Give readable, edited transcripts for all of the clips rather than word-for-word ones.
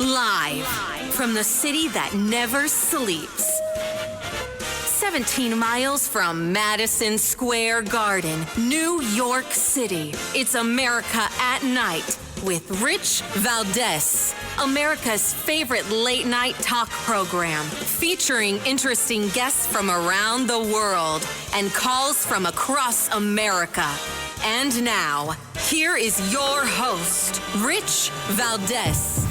Live from the city that never sleeps. 17 miles from Madison Square Garden, New York City. It's America at Night with Rich Valdez. America's favorite late-night talk program, featuring interesting guests from around the world and calls from across America. And now, here is your host, Rich Valdez.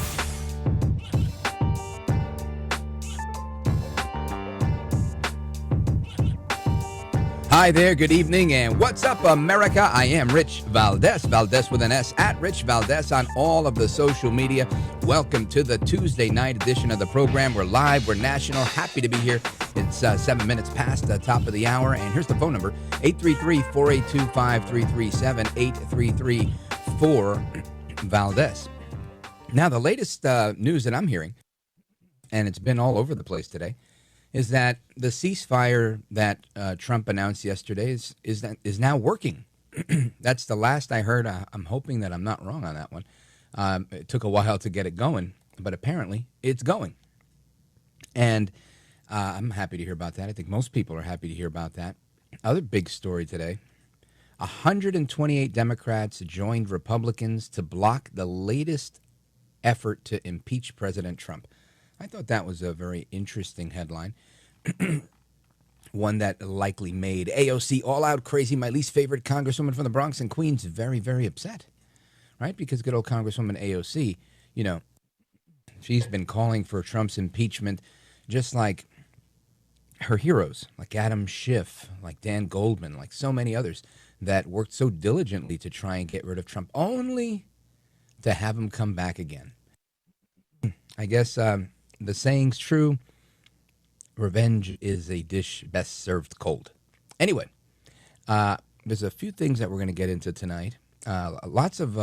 Hi there, good evening, and what's up, America? I am Rich Valdez, Valdez with an S, at Rich Valdez on all of the social media. Welcome to the Tuesday night edition of the program. We're live, we're national, happy to be here. It's 7 minutes past the top of the hour, and here's the phone number, 833-482-5337, 833-4-VALDEZ. Now, the latest news that I'm hearing, and it's been all over the place today, is that the ceasefire that Trump announced yesterday is now working. That's the last I heard. I'm hoping that I'm not wrong on that one. It took a while to get it going, but apparently it's going. And I'm happy to hear about that. I think most people are happy to hear about that. Other big story today, 128 Democrats joined Republicans to block the latest effort to impeach President Trump. I thought that was a very interesting headline, one that likely made AOC all out crazy, my least favorite congresswoman from the Bronx and Queens, very, very upset, right? Because good old Congresswoman AOC, you know, she's been calling for Trump's impeachment just like her heroes, like Adam Schiff, like Dan Goldman, like so many others that worked so diligently to try and get rid of Trump, only to have him come back again. I guess the saying's true. Revenge is a dish best served cold. Anyway, there's a few things that we're going to get into tonight. Lots of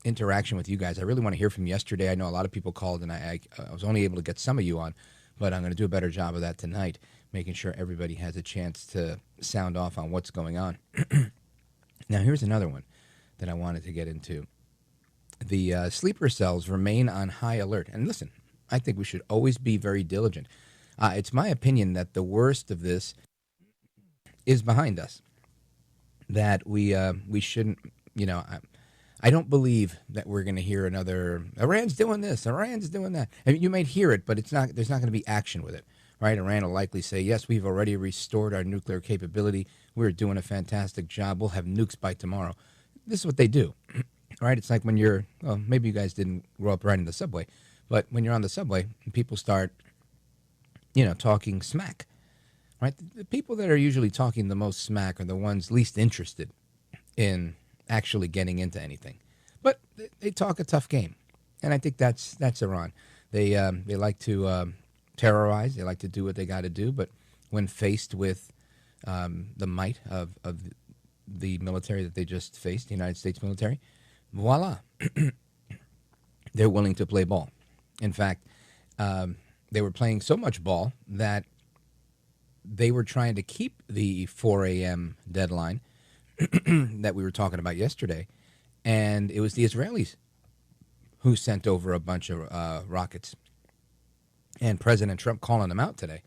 interaction with you guys. I really want to hear from yesterday. I know a lot of people called, and I was only able to get some of you on, but I'm going to do a better job of that tonight, making sure everybody has a chance to sound off on what's going on. Now, here's another one that I wanted to get into. The sleeper cells remain on high alert. And listen, I think we should always be very diligent. It's my opinion that the worst of this is behind us. That we shouldn't, you know, I don't believe that we're going to hear another, Iran's doing this, Iran's doing that. I mean, you might hear it, but there's not going to be action with it, right? Iran will likely say, yes, we've already restored our nuclear capability. We're doing a fantastic job. We'll have nukes by tomorrow. This is what they do, right? It's like when you're, well, maybe you guys didn't grow up riding the subway. But when you're on the subway and people start, you know, talking smack, right? The people that are usually talking the most smack are the ones least interested in actually getting into anything. But they talk a tough game. And I think that's Iran. They like to terrorize. They like to do what they got to do. But when faced with the might of the military that they just faced, the United States military, voila, they're willing to play ball. In fact, they were playing so much ball that they were trying to keep the 4 a.m. deadline that we were talking about yesterday. And it was the Israelis who sent over a bunch of rockets. And President Trump calling them out today,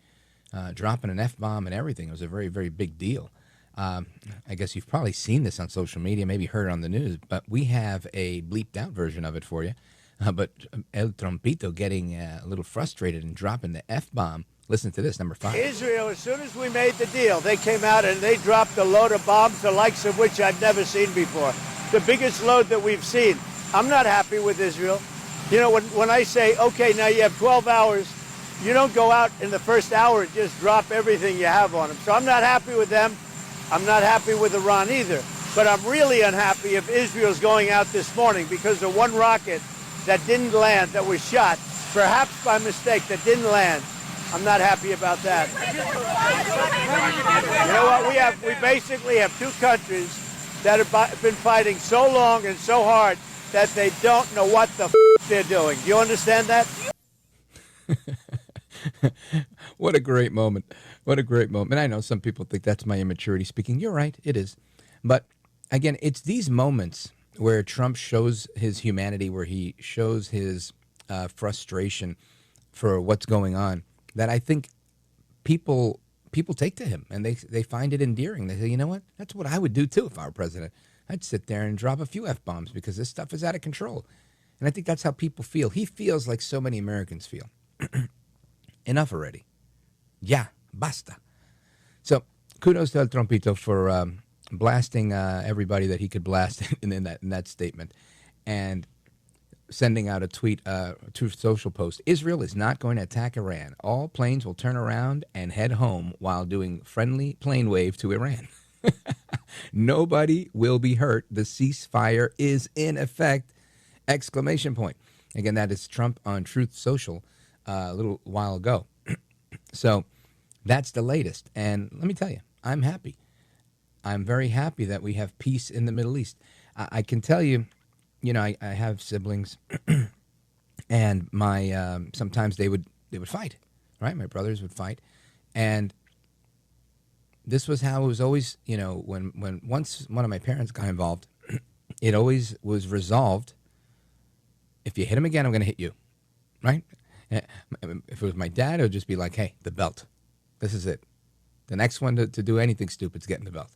dropping an F-bomb and everything. It was a very, very big deal. I guess you've probably seen this on social media, maybe heard it on the news, but we have a bleeped out version of it for you. But El Trompito getting a little frustrated and dropping the F-bomb. Listen to this, number 5. Israel, as soon as we made the deal, they came out and they dropped a load of bombs, the likes of which I've never seen before. The biggest load that we've seen. I'm not happy with Israel. You know, when I say, okay, now you have 12 hours, you don't go out in the first hour and just drop everything you have on them. So I'm not happy with them. I'm not happy with Iran either. But I'm really unhappy if Israel's going out this morning because of one rocket that didn't land, that was shot, perhaps by mistake, that didn't land. I'm not happy about that. You know what? We basically have two countries that have been fighting so long and so hard that they don't know what the they're doing. Do you understand that? What a great moment. What a great moment. I know some people think that's my immaturity speaking. You're right. It is. But again, it's these moments where Trump shows his humanity, where he shows his frustration for what's going on that I think people take to him, and they find it endearing. They say, you know what? That's what I would do too if I were president. I'd sit there and drop a few F-bombs because this stuff is out of control. And I think that's how people feel. He feels like so many Americans feel. Enough already. Yeah, basta. So kudos to El Trompito for blasting everybody that he could blast in that statement, and sending out a tweet, Truth Social post. Israel is not going to attack Iran. All planes will turn around and head home while doing friendly plane wave to Iran. Nobody will be hurt. The ceasefire is in effect! Exclamation point. Again, that is Trump on Truth Social a little while ago. So that's the latest. And let me tell you, I'm happy. I'm very happy that we have peace in the Middle East. I can tell you, I have siblings, and my sometimes they would fight, right? My brothers would fight, and this was how it was always. When once one of my parents got involved, it always was resolved. If you hit him again, I'm going to hit you, right? If it was my dad, it would just be like, hey, the belt. This is it. The next one to do anything stupid is getting the belt.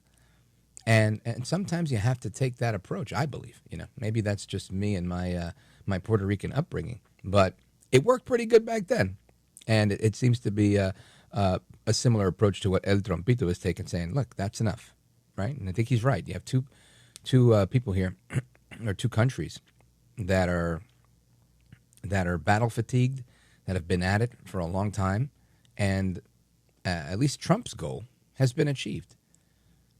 And sometimes you have to take that approach, I believe. Maybe that's just me and my my Puerto Rican upbringing. But it worked pretty good back then. And it seems to be a similar approach to what El Trompito is taking, saying, look, that's enough, right? And I think he's right. You have two people here, or two countries, that are battle fatigued, that have been at it for a long time, and at least Trump's goal has been achieved.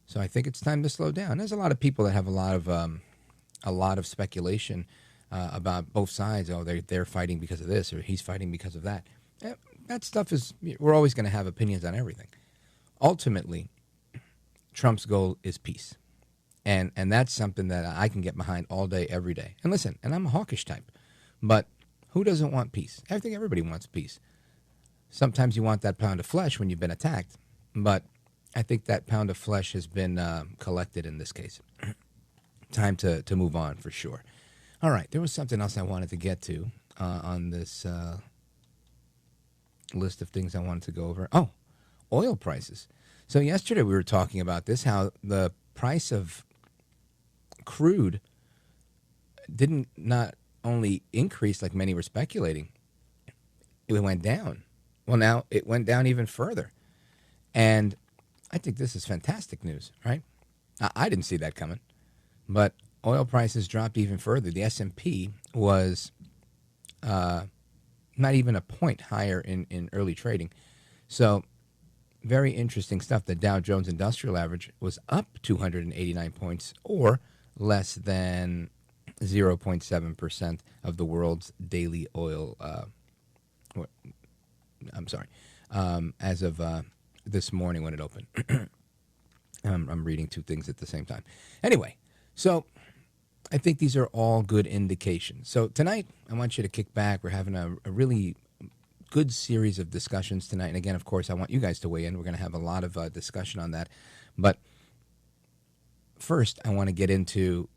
So I think it's time to slow down. There's a lot of people that have a lot of speculation about both sides. Oh, they're fighting because of this, or he's fighting because of that. That stuff is, we're always going to have opinions on everything. Ultimately, Trump's goal is peace. And that's something that I can get behind all day, every day. And listen, and I'm a hawkish type, but who doesn't want peace? I think everybody wants peace. Sometimes you want that pound of flesh when you've been attacked, but I think that pound of flesh has been collected in this case. Time to move on for sure. All right, there was something else I wanted to get to on this list of things I wanted to go over. Oh, oil prices. So yesterday we were talking about this, how the price of crude didn't not only increase like many were speculating, it went down. Well, now it went down even further. And I think this is fantastic news, right? I didn't see that coming, but oil prices dropped even further. The S&P was not even a point higher in early trading. So very interesting stuff. The Dow Jones Industrial Average was up 289 points, or less than 0.7% of the world's daily oil. As of this morning when it opened. I'm reading two things at the same time. Anyway, so I think these are all good indications. So tonight, I want you to kick back. We're having a really good series of discussions tonight. And again, of course, I want you guys to weigh in. We're going to have a lot of discussion on that. But first, I want to get into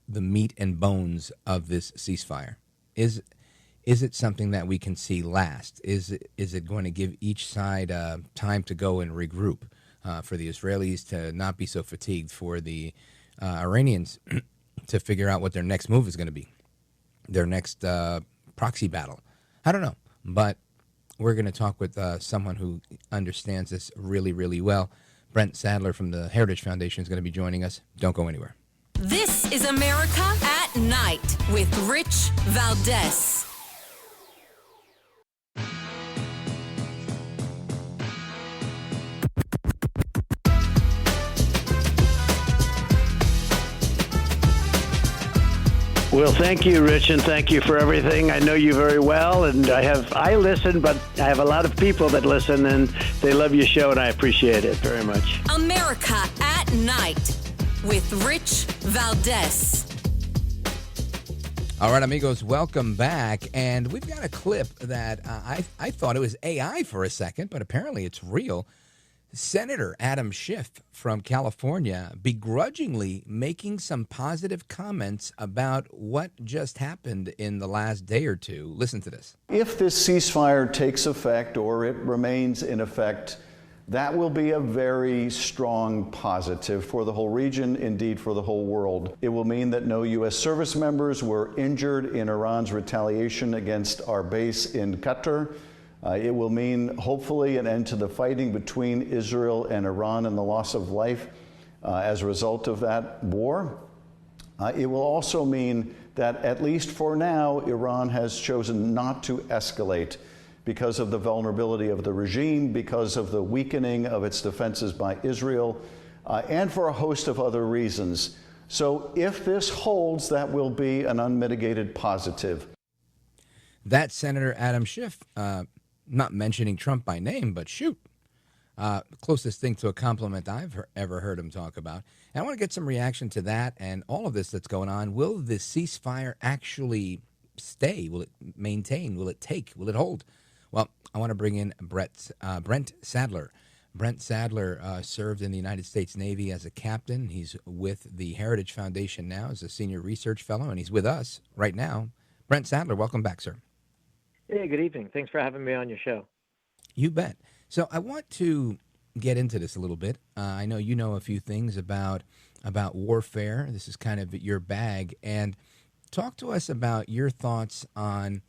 the meat and bones of this ceasefire. Is it something that we can see last? Is it going to give each side time to go and regroup, for the Israelis to not be so fatigued, for the Iranians to figure out what their next move is going to be, their next proxy battle? I don't know, but we're going to talk with someone who understands this really, really well. Brent Sadler from the Heritage Foundation is going to be joining us. Don't go anywhere. This is America at Night with Rich Valdez. Well, thank you, Rich, and thank you for everything. I know you very well, and I listen, but I have a lot of people that listen, and they love your show, and I appreciate it very much. America at Night with Rich Valdez. All right, amigos, welcome back. And we've got a clip that I thought it was AI for a second, but apparently it's real. Senator Adam Schiff from California begrudgingly making some positive comments about what just happened in the last day or two. Listen to this. If this ceasefire takes effect or it remains in effect, that will be a very strong positive for the whole region, indeed for the whole world. It will mean that no U.S. service members were injured in Iran's retaliation against our base in Qatar. It will mean, hopefully, an end to the fighting between Israel and Iran and the loss of life as a result of that war. It will also mean that, at least for now, Iran has chosen not to escalate because of the vulnerability of the regime, because of the weakening of its defenses by Israel, and for a host of other reasons. So if this holds, that will be an unmitigated positive. That's Senator Adam Schiff, not mentioning Trump by name, but shoot. Closest thing to a compliment I've ever heard him talk about. And I want to get some reaction to that and all of this that's going on. Will the ceasefire actually stay? Will it maintain? Will it take? Will it hold? Well, I want to bring in Brent Sadler. Brent Sadler served in the United States Navy as a captain. He's with the Heritage Foundation now as a senior research fellow, and he's with us right now. Brent Sadler, welcome back, sir. Hey, good evening. Thanks for having me on your show. You bet. So I want to get into this a little bit. I know you know a few things about warfare. This is kind of your bag. And talk to us about your thoughts on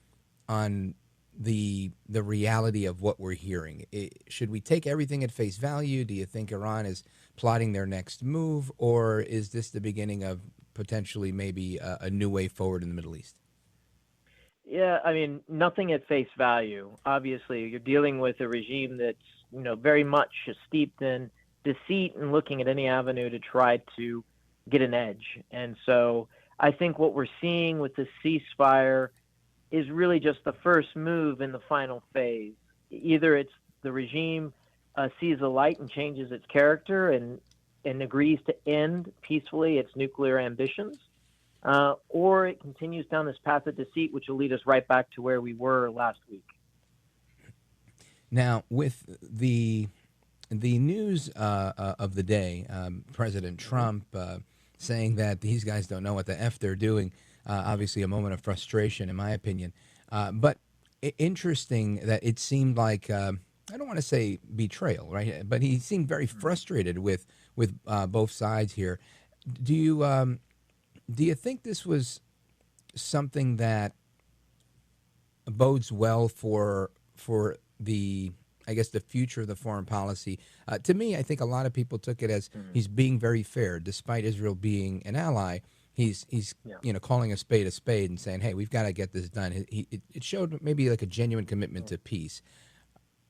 the reality of what we're hearing. Should we take everything at face value? Do you think Iran is plotting their next move? Or is this the beginning of potentially maybe a new way forward in the Middle East? Yeah, I mean, nothing at face value. Obviously, you're dealing with a regime that's, very much steeped in deceit and looking at any avenue to try to get an edge. And so I think what we're seeing with the ceasefire is really just the first move in the final phase. Either it's the regime sees the light and changes its character and agrees to end peacefully its nuclear ambitions, or it continues down this path of deceit, which will lead us right back to where we were last week. Now, with the news of the day, President Trump saying that these guys don't know what the F they're doing, obviously a moment of frustration, in my opinion. But interesting that it seemed like, I don't want to say betrayal, right? But he seemed very frustrated with both sides here. Do you think this was something that bodes well for the, I guess, the future of the foreign policy? To me, I think a lot of people took it as he's being very fair, despite Israel being an ally. He's calling a spade and saying, hey, we've got to get this done. It showed maybe like a genuine commitment to peace.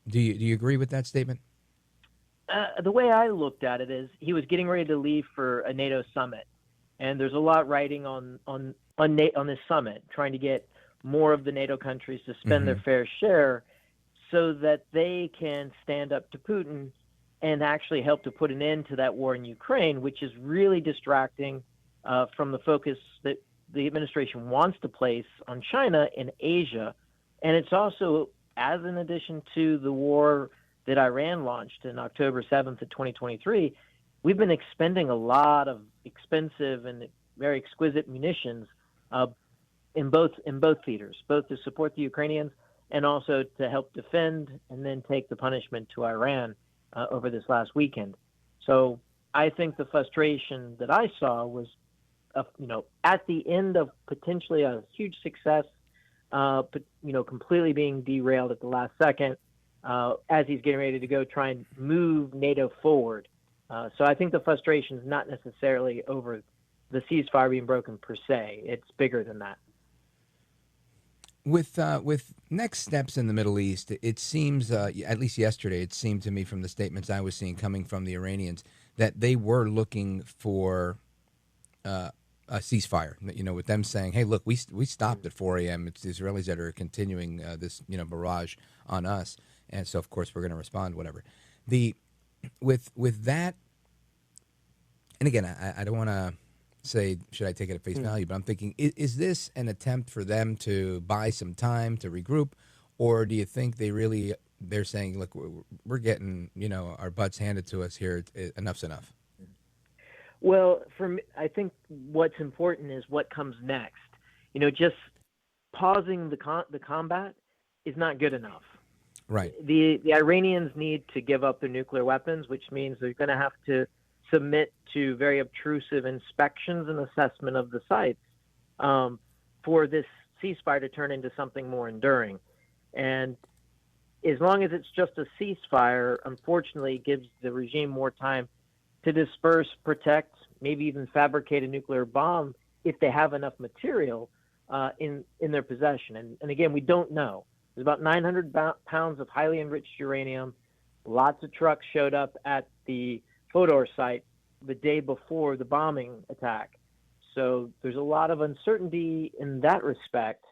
Do you agree with that statement? The way I looked at it is he was getting ready to leave for a NATO summit. And there's a lot riding on this summit, trying to get more of the NATO countries to spend their fair share so that they can stand up to Putin and actually help to put an end to that war in Ukraine, which is really distracting from the focus that the administration wants to place on China and Asia. And it's also, as in addition to the war that Iran launched in October 7th of 2023, we've been expending a lot of expensive and very exquisite munitions in both theaters, both to support the Ukrainians and also to help defend and then take the punishment to Iran over this last weekend. So I think the frustration that I saw was, at the end of potentially a huge success, but completely being derailed at the last second as he's getting ready to go try and move NATO forward. So I think the frustration is not necessarily over the ceasefire being broken per se. It's bigger than that. With next steps in the Middle East, it seems, at least yesterday, it seemed to me from the statements I was seeing coming from the Iranians that they were looking for a ceasefire. With them saying, "Hey, look, we stopped at 4 a.m. It's the Israelis that are continuing this barrage on us, and so of course we're going to respond, whatever." With that, and again, I don't want to say, should I take it at face value, but I'm thinking, is this an attempt for them to buy some time to regroup, or do you think they really they're saying, look, we're getting, our butts handed to us here. Enough's enough. Well, for me, I think what's important is what comes next. Just pausing the combat is not good enough. Right. The Iranians need to give up their nuclear weapons, which means they're going to have to submit to very obtrusive inspections and assessment of the sites for this ceasefire to turn into something more enduring. And as long as it's just a ceasefire, unfortunately, it gives the regime more time to disperse, protect, maybe even fabricate a nuclear bomb if they have enough material in their possession. And again, we don't know. There's about 900 pounds of highly enriched uranium. Lots of trucks showed up at the Fodor site the day before the bombing attack. So there's a lot of uncertainty in that respect,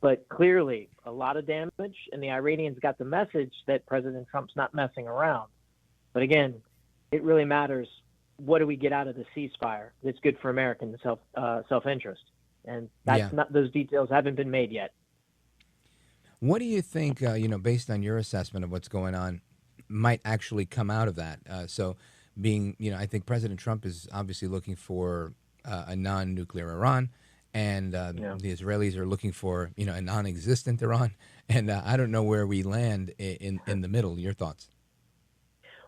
but clearly a lot of damage, and the Iranians got the message that President Trump's not messing around. But again, it really matters, what do we get out of the ceasefire that's good for American self-interest? And that's not, those details haven't been made yet. What do you think, based on your assessment of what's going on, might actually come out of that? I think President Trump is obviously looking for a non-nuclear Iran, and the Israelis are looking for, a non-existent Iran. And I don't know where we land in the middle. Your thoughts?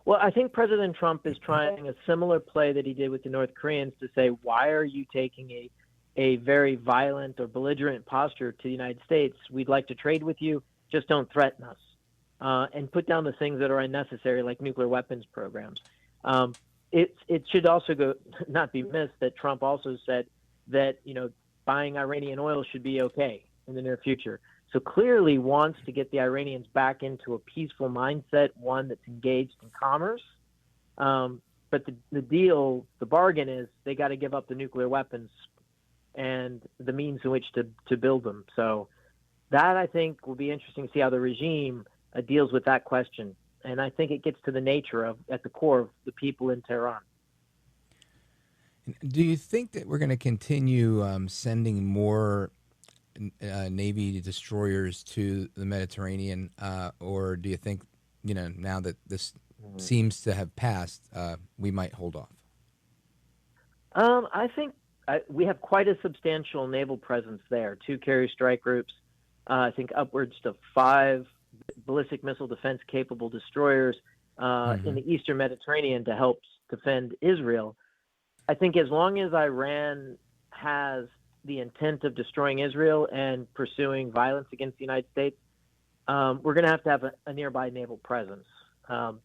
Well, I think President Trump is trying a similar play that he did with the North Koreans to say, why are you taking a very violent or belligerent posture to the United States? We'd like to trade with you, just don't threaten us. And put down the things that are unnecessary, like nuclear weapons programs. It should also not be missed that Trump also said that, buying Iranian oil should be okay in the near future. So clearly wants to get the Iranians back into a peaceful mindset, one that's engaged in commerce. But the bargain is they got to give up the nuclear weapons and the means in which to build them. So that, I think, will be interesting to see how the regime deals with that question. And I think it gets to the nature at the core of the people in Tehran. Do you think that we're going to continue sending more Navy destroyers to the Mediterranean, or do you think, now that this seems to have passed, we might hold off? I think we have quite a substantial naval presence there. 2 carrier strike groups, I think upwards to 5 ballistic missile defense capable destroyers in the Eastern Mediterranean to help defend Israel. I think as long as Iran has the intent of destroying Israel and pursuing violence against the United States, we're going to have a nearby naval presence.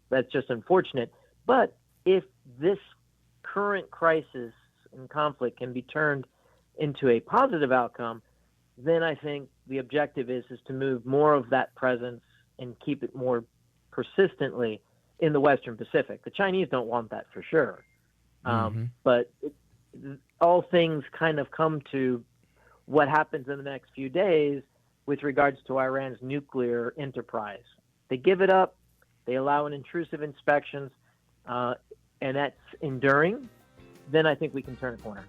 That's just unfortunate. But if this current crisis and conflict can be turned into a positive outcome, then I think the objective is to move more of that presence and keep it more persistently in the Western Pacific. The Chinese don't want that for sure. But all things kind of come to what happens in the next few days with regards to Iran's nuclear enterprise. They give it up, they allow an intrusive inspections, and that's enduring, then I think we can turn a corner.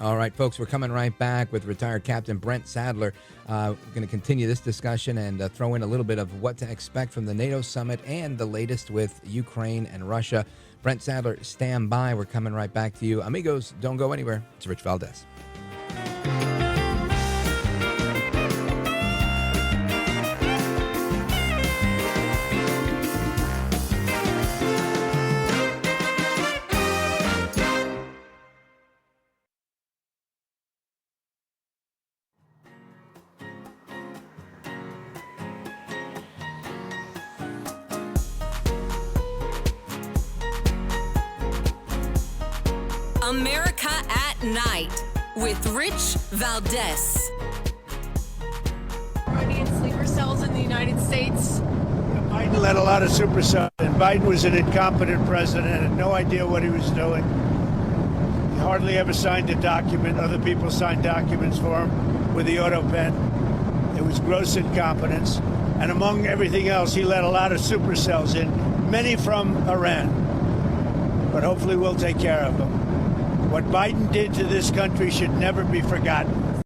All right, folks, we're coming right back with retired Captain Brent Sadler. We're going to continue this discussion and throw in a little bit of what to expect from the NATO summit and the latest with Ukraine and Russia. Brent Sadler, stand by. We're coming right back to you. Amigos, don't go anywhere. It's Rich Valdez. America at Night with Rich Valdez. Iranian sleeper cells in the United States. Biden let a lot of supercells, and Biden was an incompetent president, had no idea what he was doing. He hardly ever signed a document. Other people signed documents for him with the auto pen. It was gross incompetence. And among everything else, he let a lot of supercells in, many from Iran. But hopefully we'll take care of them. What Biden did to this country should never be forgotten.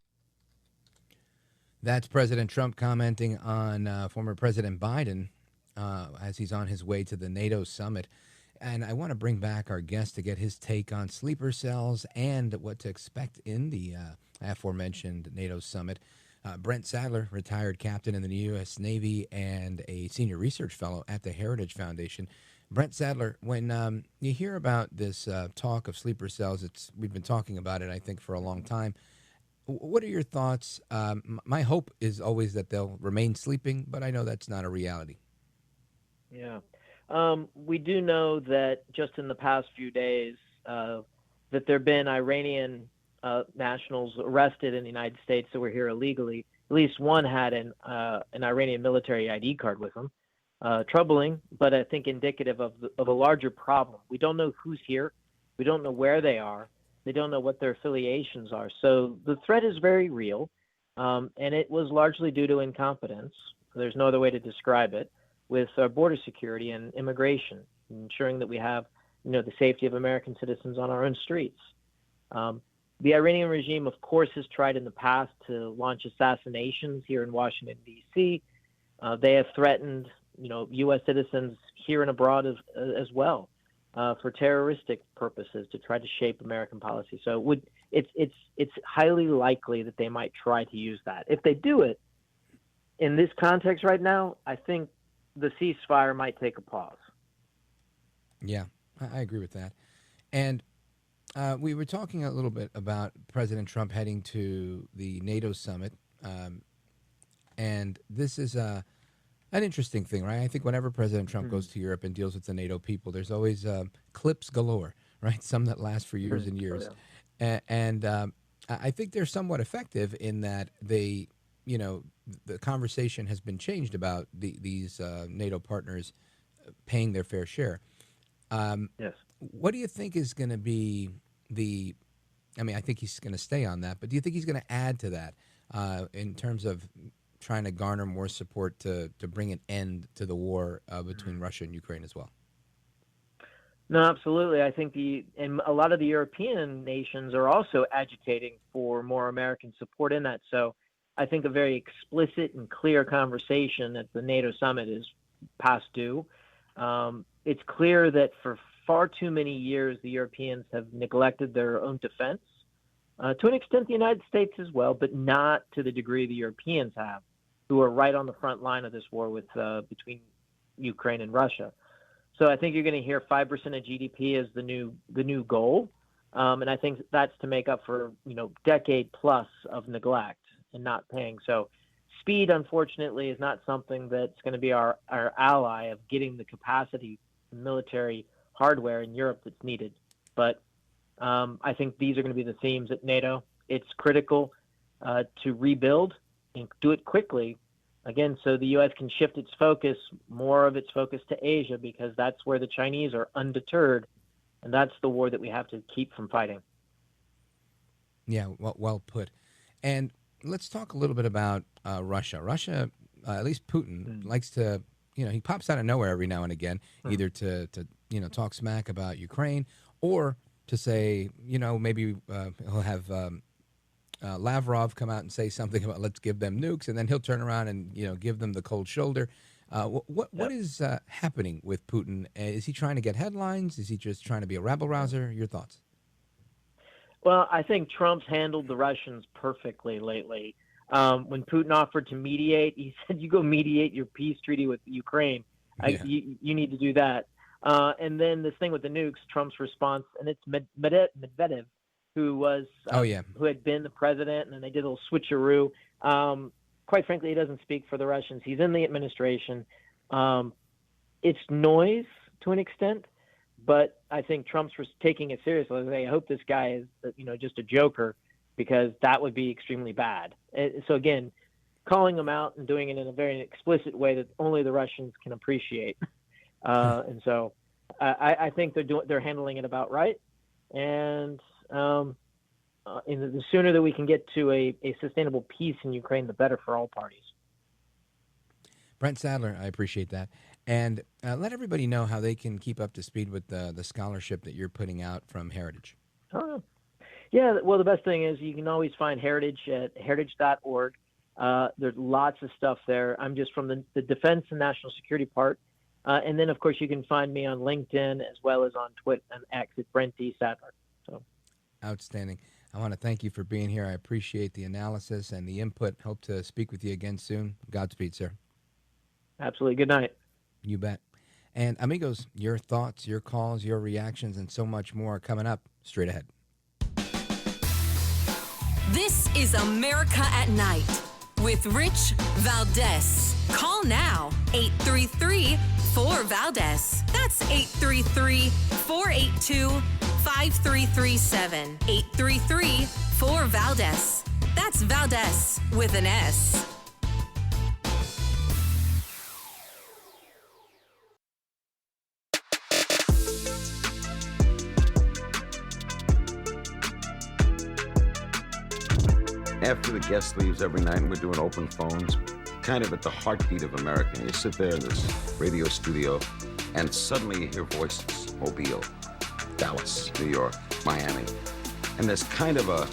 That's President Trump commenting on former President Biden as he's on his way to the NATO summit. And I want to bring back our guest to get his take on sleeper cells and what to expect in the aforementioned NATO summit. Brent Sadler, retired captain in the U.S. Navy and a senior research fellow at the Heritage Foundation. Brent Sadler, when you hear about this talk of sleeper cells, we've been talking about it, I think, for a long time. What are your thoughts? My hope is always that they'll remain sleeping, but I know that's not a reality. Yeah. We do know that just in the past few days that there have been Iranian nationals arrested in the United States that were here illegally. At least one had an Iranian military ID card with him. Troubling, but I think indicative of a larger problem. We don't know who's here. We don't know where they are. They don't know what their affiliations are. So the threat is very real, and it was largely due to incompetence. There's no other way to describe it, with border security and immigration, ensuring that we have, the safety of American citizens on our own streets. The Iranian regime, of course, has tried in the past to launch assassinations here in Washington, D.C. They have threatened, U.S. citizens here and abroad as well for terroristic purposes to try to shape American policy. So it's highly likely that they might try to use that. If they do it in this context right now, I think the ceasefire might take a pause. Yeah, I agree with that. And we were talking a little bit about President Trump heading to the NATO summit. And this is an interesting thing, right? I think whenever President Trump goes to Europe and deals with the NATO people, there's always clips galore, right? Some that last for years and years. And I think they're somewhat effective in that they, the conversation has been changed about these NATO partners paying their fair share. Yes. What do you think is going to be I think he's going to stay on that, but do you think he's going to add to that in terms of trying to garner more support to bring an end to the war between Russia and Ukraine as well? No, absolutely. I think and a lot of the European nations are also agitating for more American support in that. So I think a very explicit and clear conversation at the NATO summit is past due. It's clear that for far too many years, the Europeans have neglected their own defense, to an extent the United States as well, but not to the degree the Europeans have, who are right on the front line of this war between Ukraine and Russia. So I think you're going to hear 5% of GDP as the new goal, and I think that's to make up for decade plus of neglect and not paying. So speed, unfortunately, is not something that's going to be our ally of getting the capacity, military hardware in Europe that's needed. But I think these are going to be the themes at NATO. It's critical to rebuild and do it quickly, again, so the U.S. can shift more of its focus to Asia, because that's where the Chinese are undeterred, and that's the war that we have to keep from fighting. Yeah, well put. And let's talk a little bit about Russia. Russia, at least Putin, likes to, he pops out of nowhere every now and again, either to talk smack about Ukraine, or to say, maybe he'll have Lavrov come out and say something about let's give them nukes, and then he'll turn around and give them the cold shoulder. What is happening with Putin? Is he trying to get headlines? Is he just trying to be a rabble rouser? Your thoughts? Well, I think Trump's handled the Russians perfectly lately. When Putin offered to mediate, he said, "You go mediate your peace treaty with Ukraine. You need to do that." And then this thing with the nukes, Trump's response, and it's Medvedev, who had been the president, and then they did a little switcheroo. Quite frankly, he doesn't speak for the Russians. He's in the administration. It's noise to an extent, but I think Trump's taking it seriously. I hope this guy is, just a joker, because that would be extremely bad. So again, calling him out and doing it in a very explicit way that only the Russians can appreciate. And so I think they're handling it about right. And the sooner that we can get to a sustainable peace in Ukraine, the better for all parties. Brent Sadler, I appreciate that. And let everybody know how they can keep up to speed with the scholarship that you're putting out from Heritage. Yeah, well, the best thing is you can always find Heritage at heritage.org. There's lots of stuff there. I'm just from the defense and national security part. And then, of course, you can find me on LinkedIn as well as on Twitter and X at Brent Sadler. So, outstanding. I want to thank you for being here. I appreciate the analysis and the input. Hope to speak with you again soon. Godspeed, sir. absolutely. Good night. You bet. And amigos, your thoughts, your calls, your reactions, and so much more coming up straight ahead. This is America at Night with Rich Valdez. Call now, 833-4-VALDEZ. That's 833-482-5337. 833-4-VALDEZ. That's Valdez with an S. After the guest leaves every night and we're doing open phones, kind of at the heartbeat of America. And you sit there in this radio studio and suddenly you hear voices. Mobile, Dallas, New York, Miami. And there's kind of a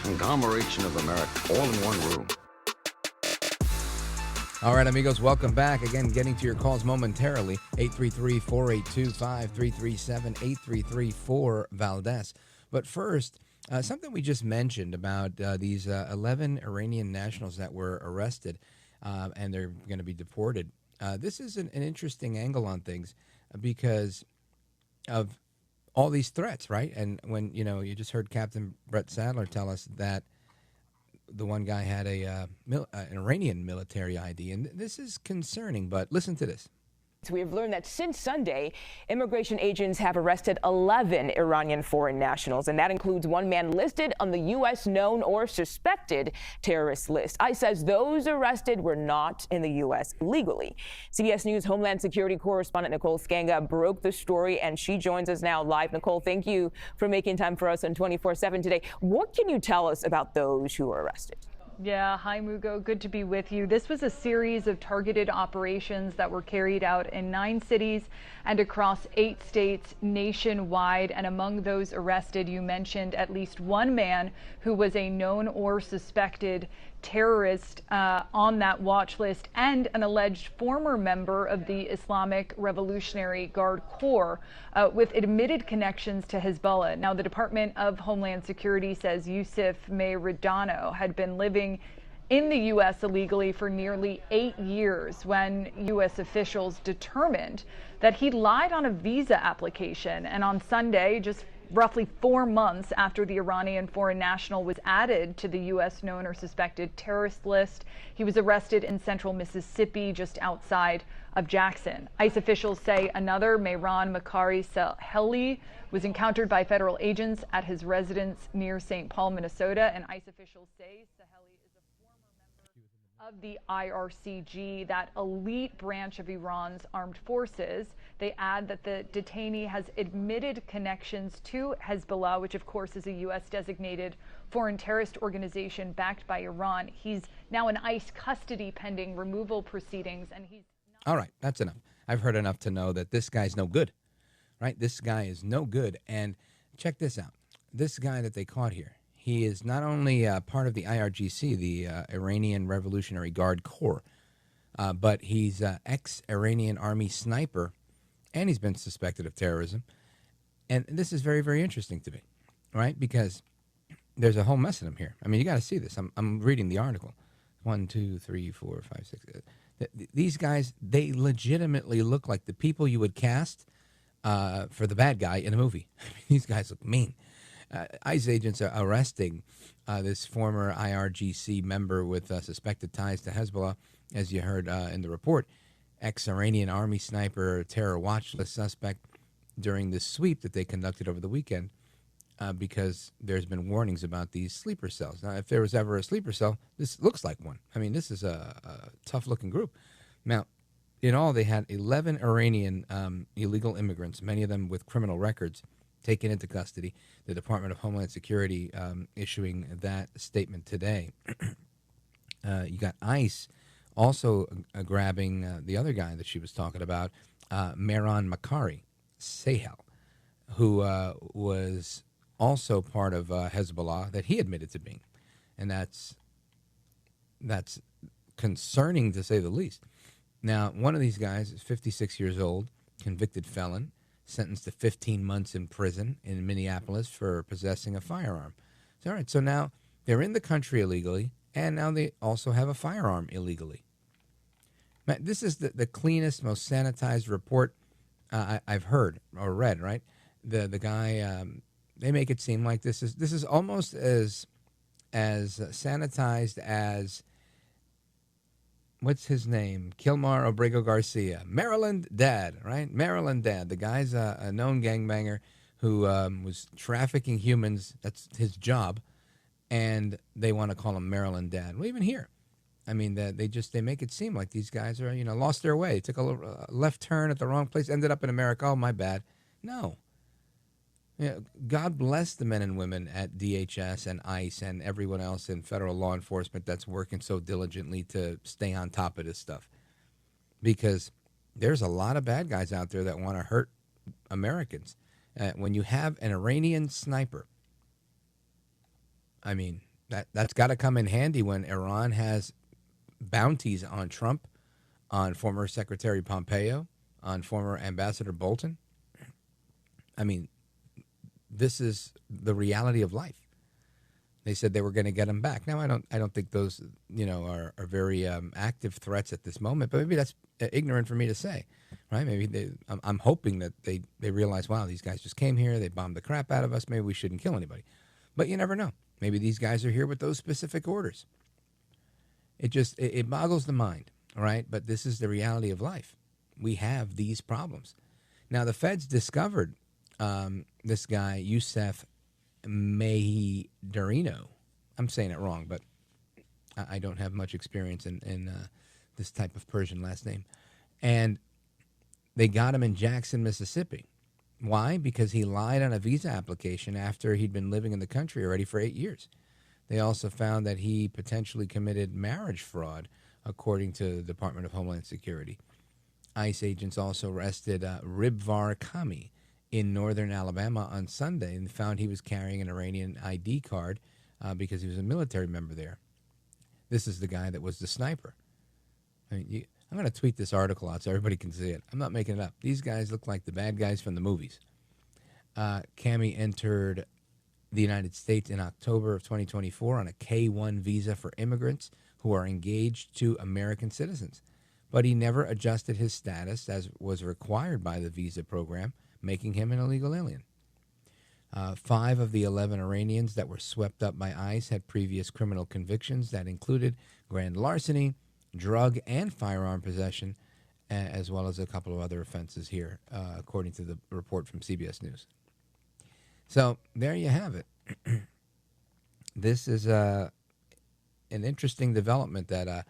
conglomeration of America all in one room. All right, amigos, welcome back. Again, getting to your calls momentarily. 833-482-5337, 833-4-VALDEZ. But first, something we just mentioned about these 11 Iranian nationals that were arrested and they're going to be deported. This is an interesting angle on things because of all these threats, right? And when, you just heard Captain Brent Sadler tell us that the one guy had an Iranian military ID, and this is concerning, but listen to this. We have learned that since Sunday, immigration agents have arrested 11 Iranian foreign nationals, and that includes one man listed on the U.S. known or suspected terrorist list. ICE says those arrested were not in the U.S. legally. CBS News Homeland Security correspondent Nicole Skanga broke the story, and she joins us now live. Nicole, thank you for making time for us on 24/7 today. What can you tell us about those who were arrested? Yeah, hi Mugo, good to be with you. This was a series of targeted operations that were carried out in 9 cities and across 8 states nationwide. And among those arrested, you mentioned at least one man who was a known or suspected terrorist on that watch list and an alleged former member of the Islamic Revolutionary Guard Corps with admitted connections to Hezbollah. Now, the Department of Homeland Security says Yusuf Mehrdano had been living in the U.S. illegally for nearly 8 years when U.S. officials determined that he lied on a visa application. And on Sunday, just roughly 4 months after the Iranian foreign national was added to the U.S. known or suspected terrorist list, he was arrested in central Mississippi just outside of Jackson. ICE officials say another Mehran Makari Saheli was encountered by federal agents at his residence near St. Paul, Minnesota, and ICE officials say Saheli is a former member of the IRCG, that elite branch of Iran's armed forces. They add that the detainee has admitted connections to Hezbollah, which of course is a U.S. designated foreign terrorist organization backed by Iran. He's now in ICE custody pending removal proceedings, and he's not— All right, that's enough. I've heard enough to know that this guy's no good, right? This guy is no good. And check this out. This guy that they caught here, he is not only part of the IRGC, the Iranian Revolutionary Guard Corps, but he's ex-Iranian Army sniper, and he's been suspected of terrorism. And this is very, very interesting to me, right? Because there's a whole mess of them here. I mean, you got to see this. I'm reading the article. 1, 2, 3, 4, 5, 6. These guys, they legitimately look like the people you would cast for the bad guy in a movie. These guys look mean. ICE agents are arresting this former IRGC member with suspected ties to Hezbollah, as you heard in the report. Ex-Iranian Army sniper, terror watch list suspect during this sweep that they conducted over the weekend because there's been warnings about these sleeper cells. Now, if there was ever a sleeper cell, this looks like one. I mean, this is a tough-looking group. Now, in all, they had 11 Iranian illegal immigrants, many of them with criminal records, taken into custody. The Department of Homeland Security issuing that statement today. You got ICE also grabbing the other guy that she was talking about, Mehran Makari Sahel, who was also part of Hezbollah that he admitted to being. And that's that's concerning to say the least. Now, one of these guys is 56 years old, convicted felon, sentenced to 15 months in prison in Minneapolis for possessing a firearm. So, all right, so now they're in the country illegally, and now they also have a firearm illegally. This is the cleanest, most sanitized report I've heard or read, right? The guy, they make it seem like this is almost as sanitized as, what's his name? Kilmar Obrego Garcia. Maryland Dad, right? Maryland Dad. The guy's a known gangbanger who was trafficking humans. That's his job. And they want to call him Maryland Dad. Well, even here. I mean, they make it seem like these guys are, lost their way. Took a left turn at the wrong place, ended up in America. Oh, my bad. No. God bless the men and women at DHS and ICE and everyone else in federal law enforcement that's working so diligently to stay on top of this stuff. Because there's a lot of bad guys out there that want to hurt Americans. When you have an Iranian sniper, I mean, that's got to come in handy when Iran has bounties on Trump, on former Secretary Pompeo, on former Ambassador Bolton. I mean, this is the reality of life. They said they were going to get him back. Now, I don't think those, are very active threats at this moment, but maybe that's ignorant for me to say, right? Maybe I'm hoping that they realize, wow, these guys just came here, they bombed the crap out of us, maybe we shouldn't kill anybody. But you never know. Maybe these guys are here with those specific orders. It boggles the mind, all right? But this is the reality of life. We have these problems. Now, the feds discovered this guy, Youssef Mehidarino. I'm saying it wrong, but I don't have much experience in this type of Persian last name. And they got him in Jackson, Mississippi. Why? Because he lied on a visa application after he'd been living in the country already for 8 years. They also found that he potentially committed marriage fraud, according to the Department of Homeland Security. ICE agents also arrested Ribvar Kami in northern Alabama on Sunday and found he was carrying an Iranian ID card because he was a military member there. This is the guy that was the sniper. I mean, I'm going to tweet this article out so everybody can see it. I'm not making it up. These guys look like the bad guys from the movies. Kami entered the United States in October of 2024 on a K-1 visa for immigrants who are engaged to American citizens. But he never adjusted his status as was required by the visa program, making him an illegal alien. 5 of the 11 Iranians that were swept up by ICE had previous criminal convictions that included grand larceny, drug and firearm possession, as well as a couple of other offenses here, according to the report from CBS News. So there you have it. This is an interesting development that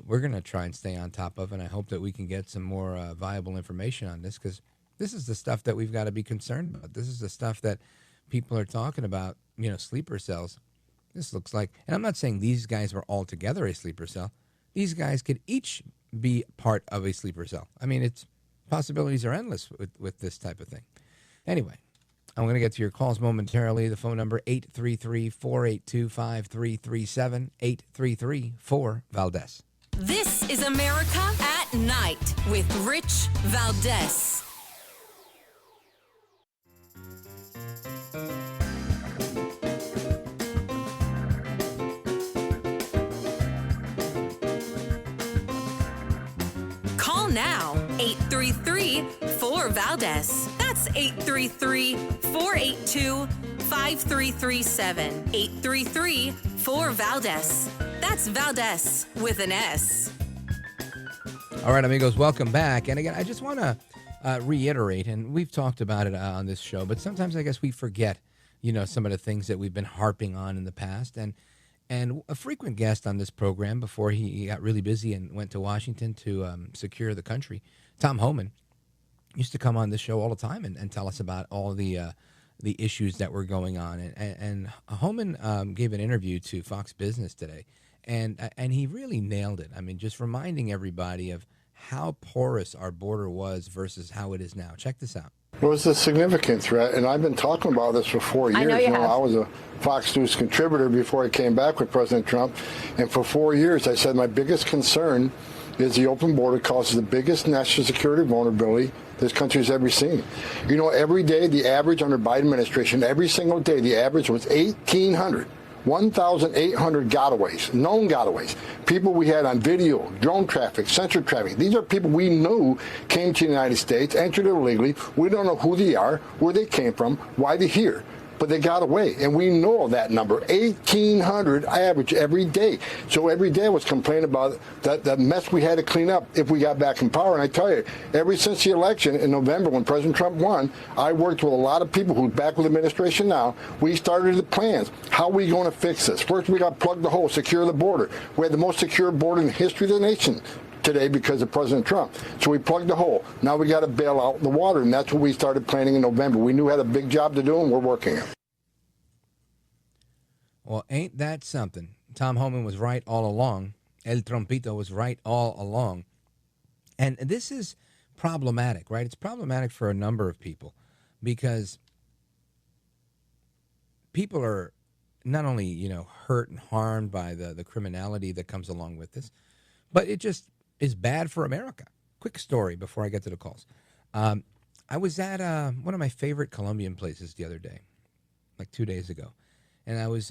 we're going to try and stay on top of, and I hope that we can get some more viable information on this, because this is the stuff that we've got to be concerned about. This is the stuff that people are talking about, sleeper cells. This looks like, and I'm not saying these guys were all together a sleeper cell. These guys could each be part of a sleeper cell. I mean, possibilities are endless with this type of thing. Anyway, I'm going to get to your calls momentarily. The phone number, 833-482-5337, 833-4-VALDEZ. This is America at Night with Rich Valdez. Call now, 833-4-VALDEZ. That's 833-482-5337. 833-4-VALDEZ. That's Valdez with an S. All right, amigos, welcome back. And again, I just want to reiterate, and we've talked about it on this show, but sometimes I guess we forget, some of the things that we've been harping on in the past. And a frequent guest on this program before he got really busy and went to Washington to secure the country, Tom Homan, used to come on this show all the time and tell us about all the issues that were going on. And Homan gave an interview to Fox Business today, and he really nailed it. I mean, just reminding everybody of how porous our border was versus how it is now. Check this out. It was a significant threat, and I've been talking about this for 4 years. I know you have. I was a Fox News contributor before I came back with President Trump, and for 4 years I said my biggest concern is the open border causes the biggest national security vulnerability this country's ever seen. You know, every day, the average under Biden administration, every single day, the average was 1,800 gotaways, known gotaways, people we had on video, drone traffic, sensor traffic. These are people we knew came to the United States, entered illegally. We don't know who they are, where they came from, why they're here. But they got away, and we know that number, 1,800 average every day. So every day I was complaining about that mess we had to clean up if we got back in power. And I tell you, ever since the election in November when President Trump won, I worked with a lot of people who's back with the administration now. We started the plans. How are we going to fix this? First, we got to plug the hole, secure the border. We had the most secure border in the history of the nation today because of President Trump. So we plugged the hole. Now we got to bail out the water, and that's what we started planning in November. We knew we had a big job to do, and we're working it. Well, ain't that something? Tom Homan was right all along. El Trompito was right all along. And this is problematic, right? It's problematic for a number of people because people are not only, you know, hurt and harmed by the criminality that comes along with this, but it just is bad for America. Quick story before I get to the calls. I was at one of my favorite Colombian places the other day, like 2 days ago, and I was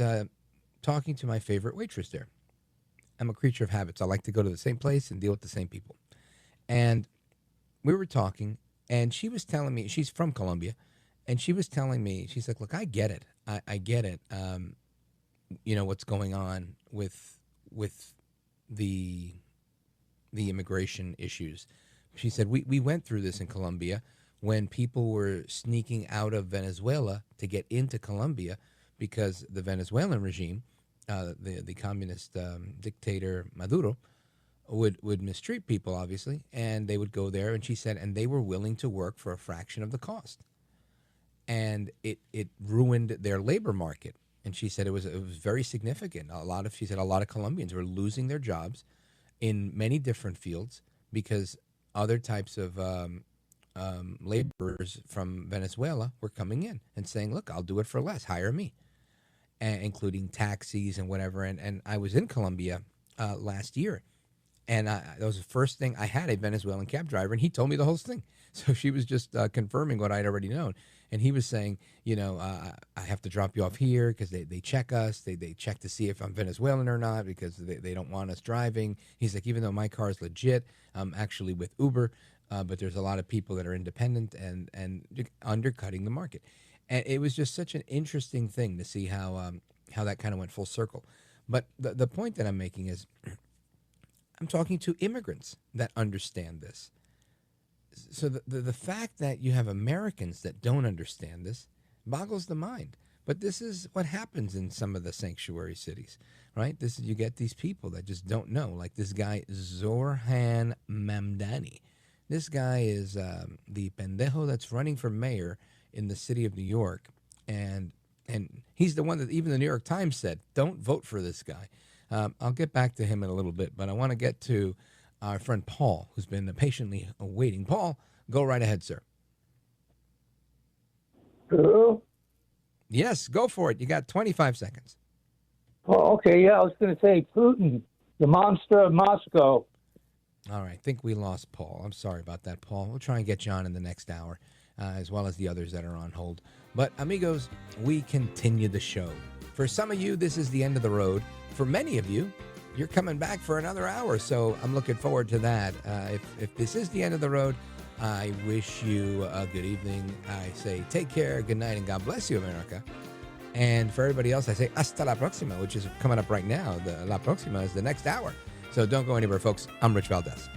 talking to my favorite waitress there. I'm a creature of habits. I like to go to the same place and deal with the same people. And we were talking, and she was telling me, she's from Colombia, and she was telling me, she's like, look, I get it. I get it. You know, what's going on with the immigration issues. She said, we went through this in Colombia when people were sneaking out of Venezuela to get into Colombia because the Venezuelan regime, the communist dictator Maduro, would mistreat people, obviously, and they would go there. And she said, and they were willing to work for a fraction of the cost. And it ruined their labor market. And she said it was very significant. She said a lot of Colombians were losing their jobs in many different fields because other types of laborers from Venezuela were coming in and saying, look, I'll do it for less, hire me, including taxis and whatever. And I was in Colombia last year, and that was the first thing. I had a Venezuelan cab driver, and he told me the whole thing. So she was just confirming what I'd already known. And he was saying, you know, I have to drop you off here because they check us. They check to see if I'm Venezuelan or not because they don't want us driving. He's like, even though my car is legit, I'm actually with Uber, but there's a lot of people that are independent and undercutting the market. And it was just such an interesting thing to see how that kind of went full circle. But the point that I'm making is I'm talking to immigrants that understand this. So the fact that you have Americans that don't understand this boggles the mind. But this is what happens in some of the sanctuary cities, right? You get these people that just don't know, like this guy Zorhan Mamdani. This guy is the pendejo that's running for mayor in the city of New York, and he's the one that even the New York Times said, don't vote for this guy. I'll get back to him in a little bit, but I want to get to our friend Paul, who's been patiently waiting. Paul, go right ahead, sir. Hello? Yes, go for it. You got 25 seconds. Oh, okay. Yeah, I was going to say Putin, the monster of Moscow. All right. I think we lost Paul. I'm sorry about that, Paul. We'll try and get you on in the next hour, as well as the others that are on hold. But, amigos, we continue the show. For some of you, this is the end of the road. For many of you, you're coming back for another hour, so I'm looking forward to that. If this is the end of the road, I wish you a good evening. I say take care, good night, and God bless you, America. And for everybody else, I say hasta la próxima, which is coming up right now. The la próxima is the next hour. So don't go anywhere, folks. I'm Rich Valdez.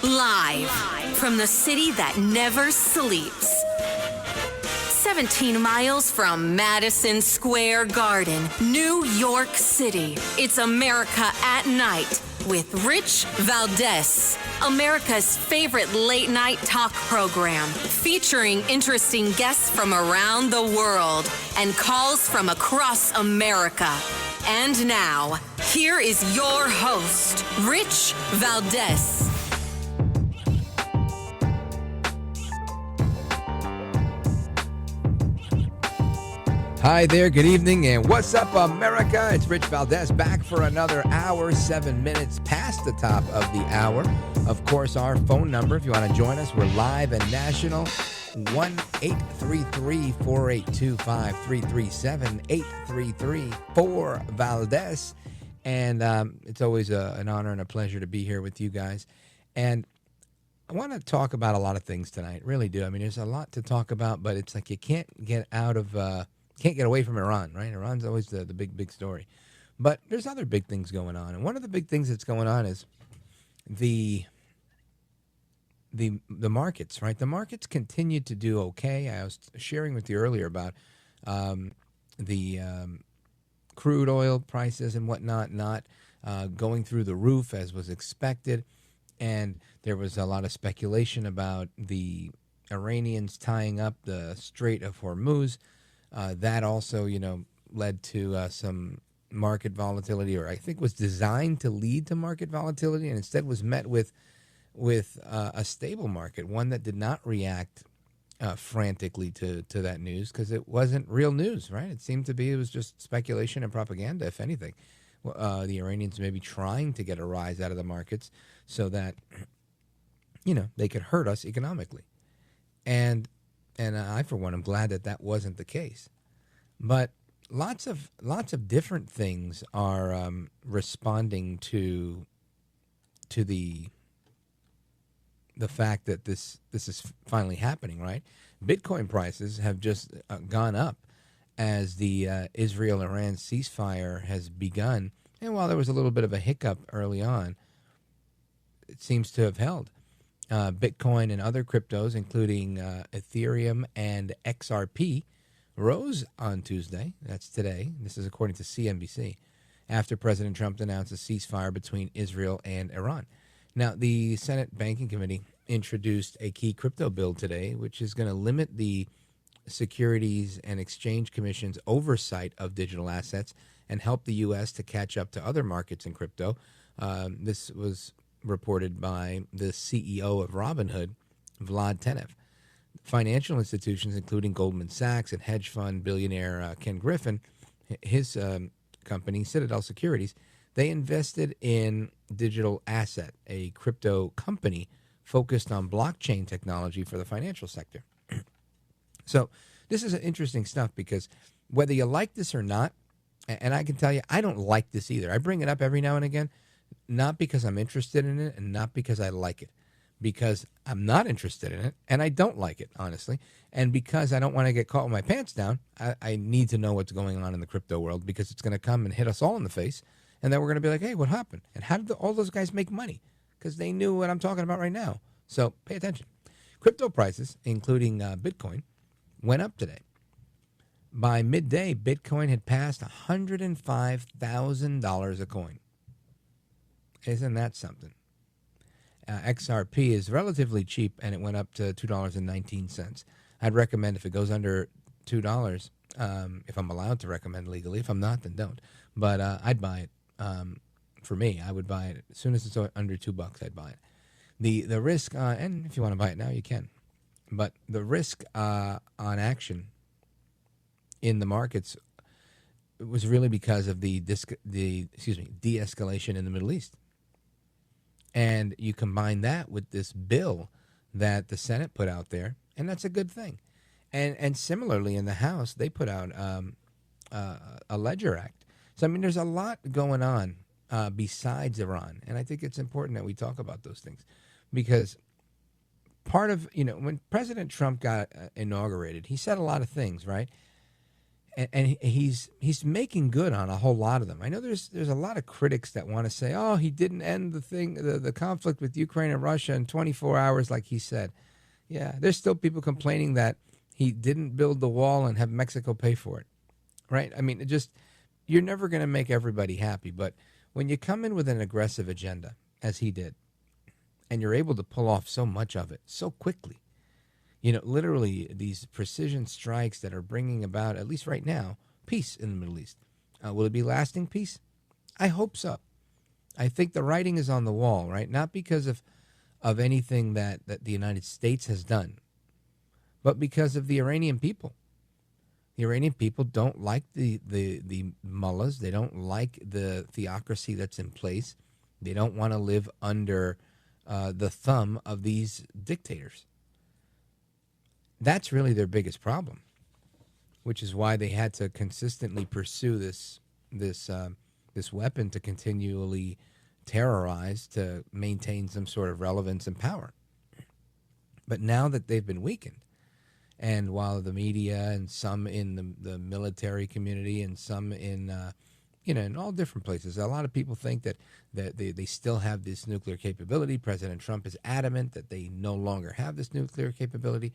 Live from the city that never sleeps. 17 miles from Madison Square Garden, New York City. It's America at Night with Rich Valdez, America's favorite late-night talk program, featuring interesting guests from around the world and calls from across America. And now, here is your host, Rich Valdez. Hi there, good evening, and what's up, America? It's Rich Valdez back for another hour, 7 minutes past the top of the hour. Of course, our phone number, if you want to join us, we're live and national, 1-833-482-5337, 833-4-Valdez. And it's always an honor and a pleasure to be here with you guys. And I want to talk about a lot of things tonight, really do. I mean, there's a lot to talk about, but it's like you can't get out of... can't get away from Iran, right? Iran's always the big story. But there's other big things going on. And one of the big things that's going on is the markets, right? The markets continue to do okay. I was sharing with you earlier about the crude oil prices and whatnot not going through the roof as was expected. And there was a lot of speculation about the Iranians tying up the Strait of Hormuz. That also, led to some market volatility, or I think was designed to lead to market volatility, and instead was met with a stable market, one that did not react frantically to that news because it wasn't real news, right? It seemed to be, it was just speculation and propaganda, if anything. The Iranians may be trying to get a rise out of the markets so that, they could hurt us economically. And I, for one, am glad that wasn't the case. But lots of different things are responding to the fact that this is finally happening, right? Bitcoin prices have just gone up as the Israel-Iran ceasefire has begun. And while there was a little bit of a hiccup early on, it seems to have held. Bitcoin and other cryptos, including Ethereum and XRP, rose on Tuesday. That's today. This is according to CNBC, after President Trump announced a ceasefire between Israel and Iran. Now, the Senate Banking Committee introduced a key crypto bill today, which is going to limit the Securities and Exchange Commission's oversight of digital assets and help the U.S. to catch up to other markets in crypto. This was reported by the CEO of Robinhood, Vlad Tenev. Financial institutions, including Goldman Sachs and hedge fund billionaire Ken Griffin, his company, Citadel Securities, they invested in Digital Asset, a crypto company focused on blockchain technology for the financial sector. So this is interesting stuff because whether you like this or not, and I can tell you, I don't like this either. I bring it up every now and again, not because I'm interested in it and not because I like it, because I'm not interested in it and I don't like it, honestly. And because I don't want to get caught with my pants down, I need to know what's going on in the crypto world because it's going to come and hit us all in the face. And then we're going to be like, hey, what happened? And how did all those guys make money? Because they knew what I'm talking about right now. So pay attention. Crypto prices, including Bitcoin, went up today. By midday, Bitcoin had passed $105,000 a coin. Isn't that something? XRP is relatively cheap, and it went up to $2.19. I'd recommend if it goes under $2, if I'm allowed to recommend legally. If I'm not, then don't. But I'd buy it. For me, I would buy it as soon as it's under $2. I'd buy it. The risk, and if you want to buy it now, you can. But the risk on action in the markets was really because of the de-escalation in the Middle East. And you combine that with this bill that the Senate put out there, and that's a good thing. And similarly, in the House, they put out a Ledger Act. So, I mean, there's a lot going on besides Iran. And I think it's important that we talk about those things because part of, when President Trump got inaugurated, he said a lot of things, right? And he's making good on a whole lot of them. I know there's a lot of critics that want to say, oh, he didn't end the conflict with Ukraine and Russia in 24 hours like he said. Yeah, there's still people complaining that He didn't build the wall and have Mexico pay for it, right? I mean, you're never going to make everybody happy. But when you come in with an aggressive agenda, as he did, and you're able to pull off so much of it so quickly, literally these precision strikes that are bringing about, at least right now, peace in the Middle East. Will it be lasting peace? I hope so. I think the writing is on the wall, right? Not because of anything that the United States has done, but because of the Iranian people. The Iranian people don't like the mullahs. They don't like the theocracy that's in place. They don't want to live under the thumb of these dictators. That's really their biggest problem, which is why they had to consistently pursue this weapon to continually terrorize, to maintain some sort of relevance and power. But now that they've been weakened, and while the media and some in the military community and some in in all different places, a lot of people think that they still have this nuclear capability. President Trump is adamant that they no longer have this nuclear capability.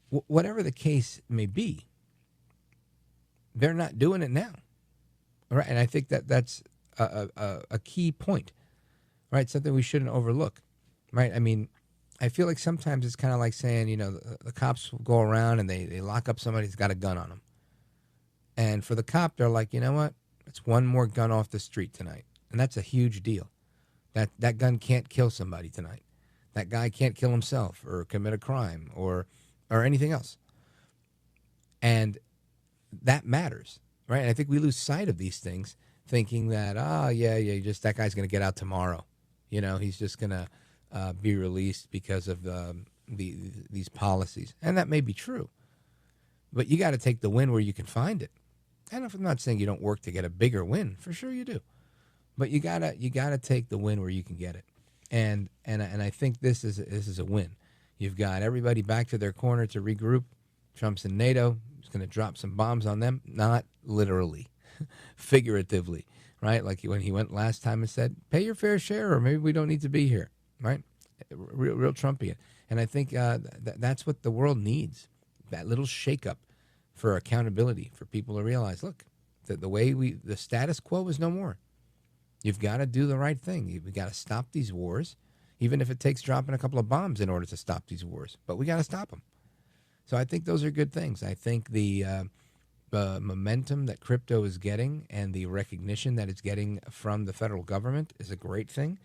Whatever the case may be, they're not doing it now. All right, and I think that's a key point, right? Something we shouldn't overlook, right? I mean, I feel like sometimes it's kind of like saying, the cops will go around and they lock up somebody who's got a gun on them. And for the cop, they're like, you know what? It's one more gun off the street tonight. And that's a huge deal. That gun can't kill somebody tonight. That guy can't kill himself or commit a crime or anything else. And that matters, right? And I think we lose sight of these things thinking that, just that guy's going to get out tomorrow. He's just going to be released because of these policies. And that may be true. But you got to take the win where you can find it. And I'm not saying you don't work to get a bigger win. For sure you do. But you gotta take the win where you can get it. And I think this is a win. You've got everybody back to their corner to regroup. Trump's in NATO. He's going to drop some bombs on them. Not literally, figuratively, right? Like when he went last time and said, pay your fair share or maybe we don't need to be here, right? Real Trumpian. And I think that's what the world needs, that little shakeup for accountability, for people to realize, look, that the status quo is no more. You've got to do the right thing. You've got to stop these wars, even if it takes dropping a couple of bombs in order to stop these wars. But we got to stop them. So I think those are good things. I think the momentum that crypto is getting and the recognition that it's getting from the federal government is a great thing.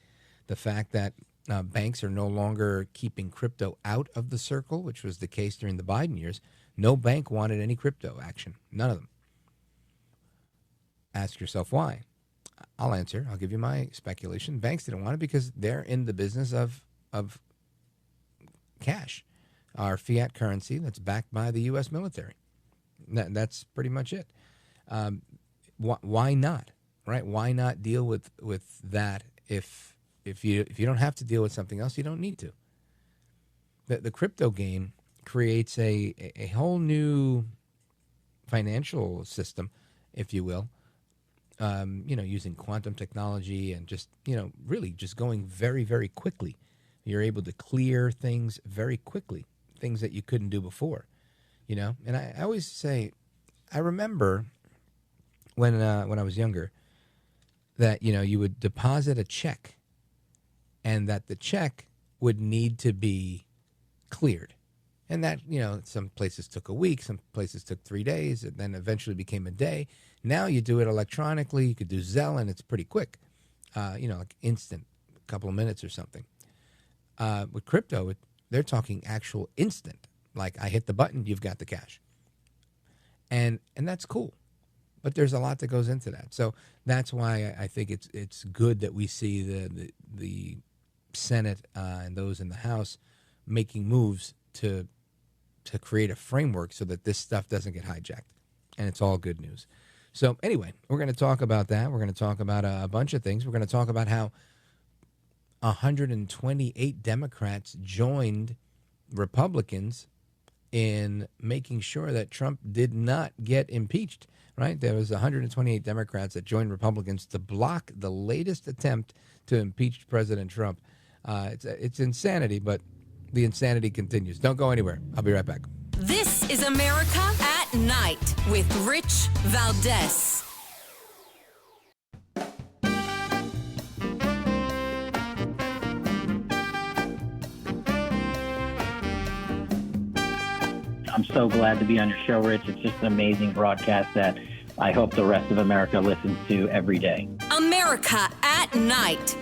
The fact that banks are no longer keeping crypto out of the circle, which was the case during the Biden years. No bank wanted any crypto action. None of them. Ask yourself why. I'll answer. I'll give you my speculation. Banks didn't want it because they're in the business of cash, our fiat currency that's backed by the U.S. military. That's pretty much it. Why not? Right? Why not deal with that if you don't have to deal with something else? You don't need to. The crypto game creates a whole new financial system, if you will. Using quantum technology and just really just going very, very quickly. You're able to clear things very quickly, things that you couldn't do before. And I always say, I remember when I was younger that you would deposit a check, and that the check would need to be cleared. And that, some places took a week, some places took 3 days, and then eventually became a day. Now you do it electronically. You could do Zelle, and it's pretty quick, like instant, a couple of minutes or something. With crypto, they're talking actual instant. Like I hit the button, you've got the cash. And that's cool. But there's a lot that goes into that. So that's why I think it's good that we see the Senate and those in the House making moves to create a framework so that this stuff doesn't get hijacked. And it's all good news. So anyway, we're going to talk about that. We're going to talk about a bunch of things. We're going to talk about how 128 Democrats joined Republicans in making sure that Trump did not get impeached, right? There was 128 Democrats that joined Republicans to block the latest attempt to impeach President Trump. It's insanity, but the insanity continues. Don't go anywhere. I'll be right back. This This is America at Night with Rich Valdez. I'm so glad to be on your show, Rich. It's just an amazing broadcast that I hope the rest of America listens to every day. America at Night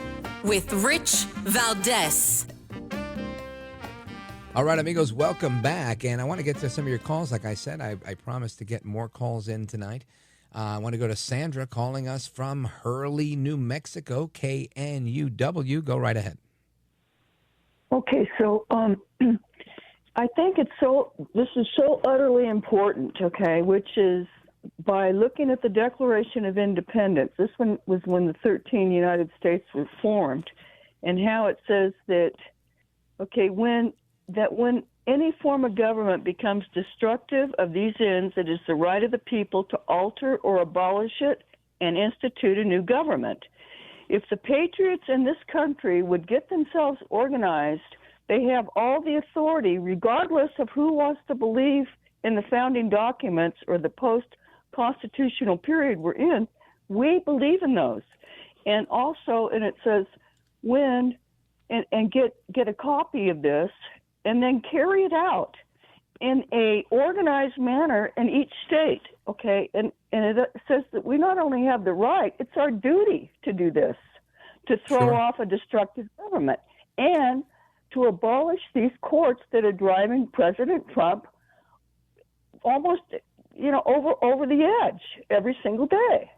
with Rich Valdez. All right, amigos, welcome back. And I want to get to some of your calls. Like I said, I promised to get more calls in tonight. I want to go to Sandra calling us from Hurley, New Mexico, KNUW. Go right ahead. Okay, so I think this is so utterly important, okay, which is by looking at the Declaration of Independence. This one was when the 13 United States were formed, and how it says that, okay, when any form of government becomes destructive of these ends, it is the right of the people to alter or abolish it and institute a new government. If the patriots in this country would get themselves organized, they have all the authority, regardless of who wants to believe in the founding documents or the post-constitutional period we're in. We believe in those. And also, and it says, get a copy of this, and then carry it out in a organized manner in each state, okay? And it says that we not only have the right, it's our duty to do this, to throw off a destructive government, and to abolish these courts that are driving President Trump almost, over the edge every single day.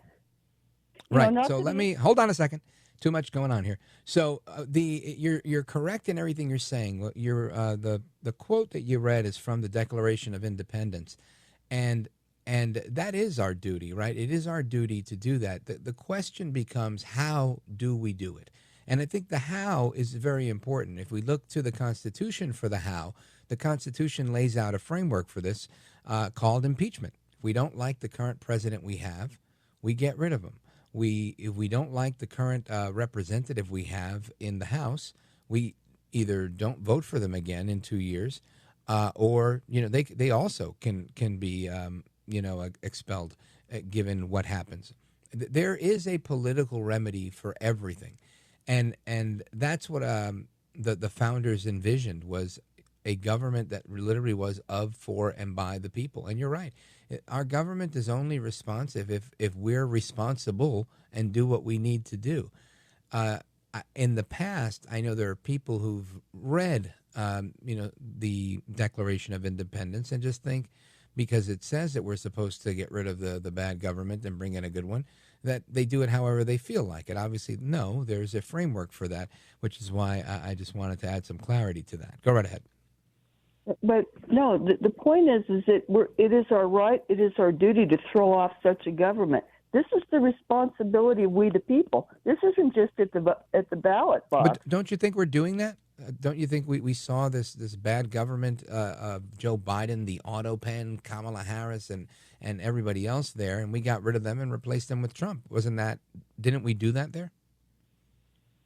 Right. So let me hold on a second. Too much going on here. So you're correct in everything you're saying. The quote that you read is from the Declaration of Independence, and that is our duty, right? It is our duty to do that. The question becomes, how do we do it? And I think the how is very important. If we look to the Constitution for the how, the Constitution lays out a framework for this called impeachment. If we don't like the current president we have, we get rid of him. If we don't like the current representative we have in the House, we either don't vote for them again in 2 years, or they also can be expelled given what happens. There is a political remedy for everything, and that's what the founders envisioned, was a government that literally was of, for, and by the people. And you're right. Our government is only responsive if we're responsible and do what we need to do. In the past, I know there are people who've read, the Declaration of Independence and just think, because it says that we're supposed to get rid of the bad government and bring in a good one, that they do it however they feel like it. Obviously, no, there's a framework for that, which is why I just wanted to add some clarity to that. Go right ahead. But no, the point is that it is our right, it is our duty to throw off such a government. This is the responsibility of we the people. This isn't just at the ballot box. But don't you think we're doing that? Don't you think we saw this bad government of Joe Biden, the auto pen, Kamala Harris, and everybody else there, and we got rid of them and replaced them with Trump? Didn't we do that there?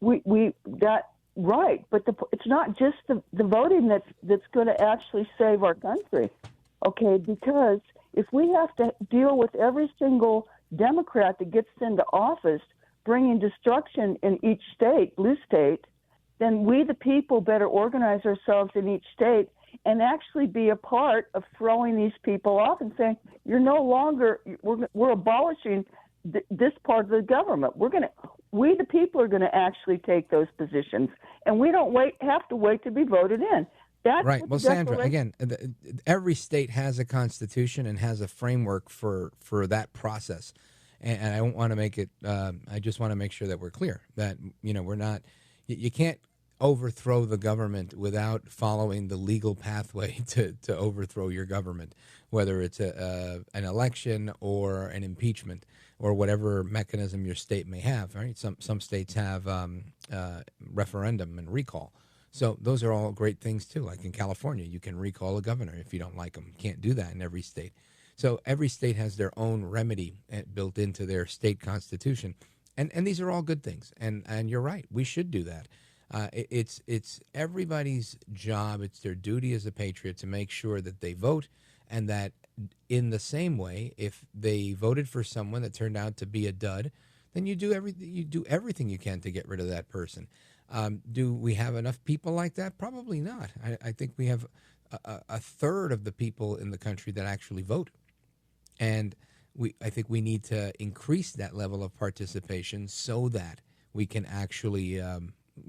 We got. Right, but it's not just the voting that's going to actually save our country, okay? Because if we have to deal with every single Democrat that gets into office bringing destruction in each state, blue state, then we the people better organize ourselves in each state and actually be a part of throwing these people off and saying, you're no longer, we're abolishing this part of the government. We the people are going to actually take those positions, and we don't have to wait to be voted in. That's right. Well, Sandra, again, every state has a constitution and has a framework for that process, and I don't want to make it. I just want to make sure that we're clear that we're not. You can't overthrow the government without following the legal pathway to overthrow your government, whether it's an election or an impeachment or whatever mechanism your state may have. Right? Some states have referendum and recall. So those are all great things too. Like in California, you can recall a governor if you don't like them. You can't do that in every state. So every state has their own remedy built into their state constitution, and these are all good things. And you're right, we should do that. It's everybody's job. It's their duty as a patriot to make sure that they vote and that in the same way, if they voted for someone that turned out to be a dud, then you do everything you can to get rid of that person. Do we have enough people like that? Probably not. I think we have a third of the people in the country that actually vote, and I think we need to increase that level of participation so that we can actually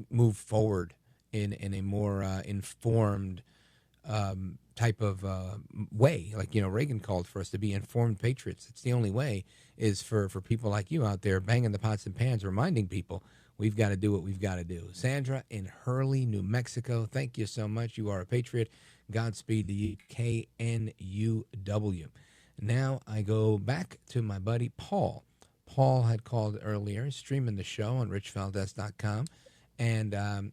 move forward in a more informed type of way. Like, Reagan called for us to be informed patriots. It's the only way is for people like you out there banging the pots and pans, reminding people we've got to do what we've got to do. Sandra in Hurley, New Mexico, thank you so much. You are a patriot. Godspeed to you, KNUW. Now I go back to my buddy Paul. Paul had called earlier, streaming the show on richvaldez.com, and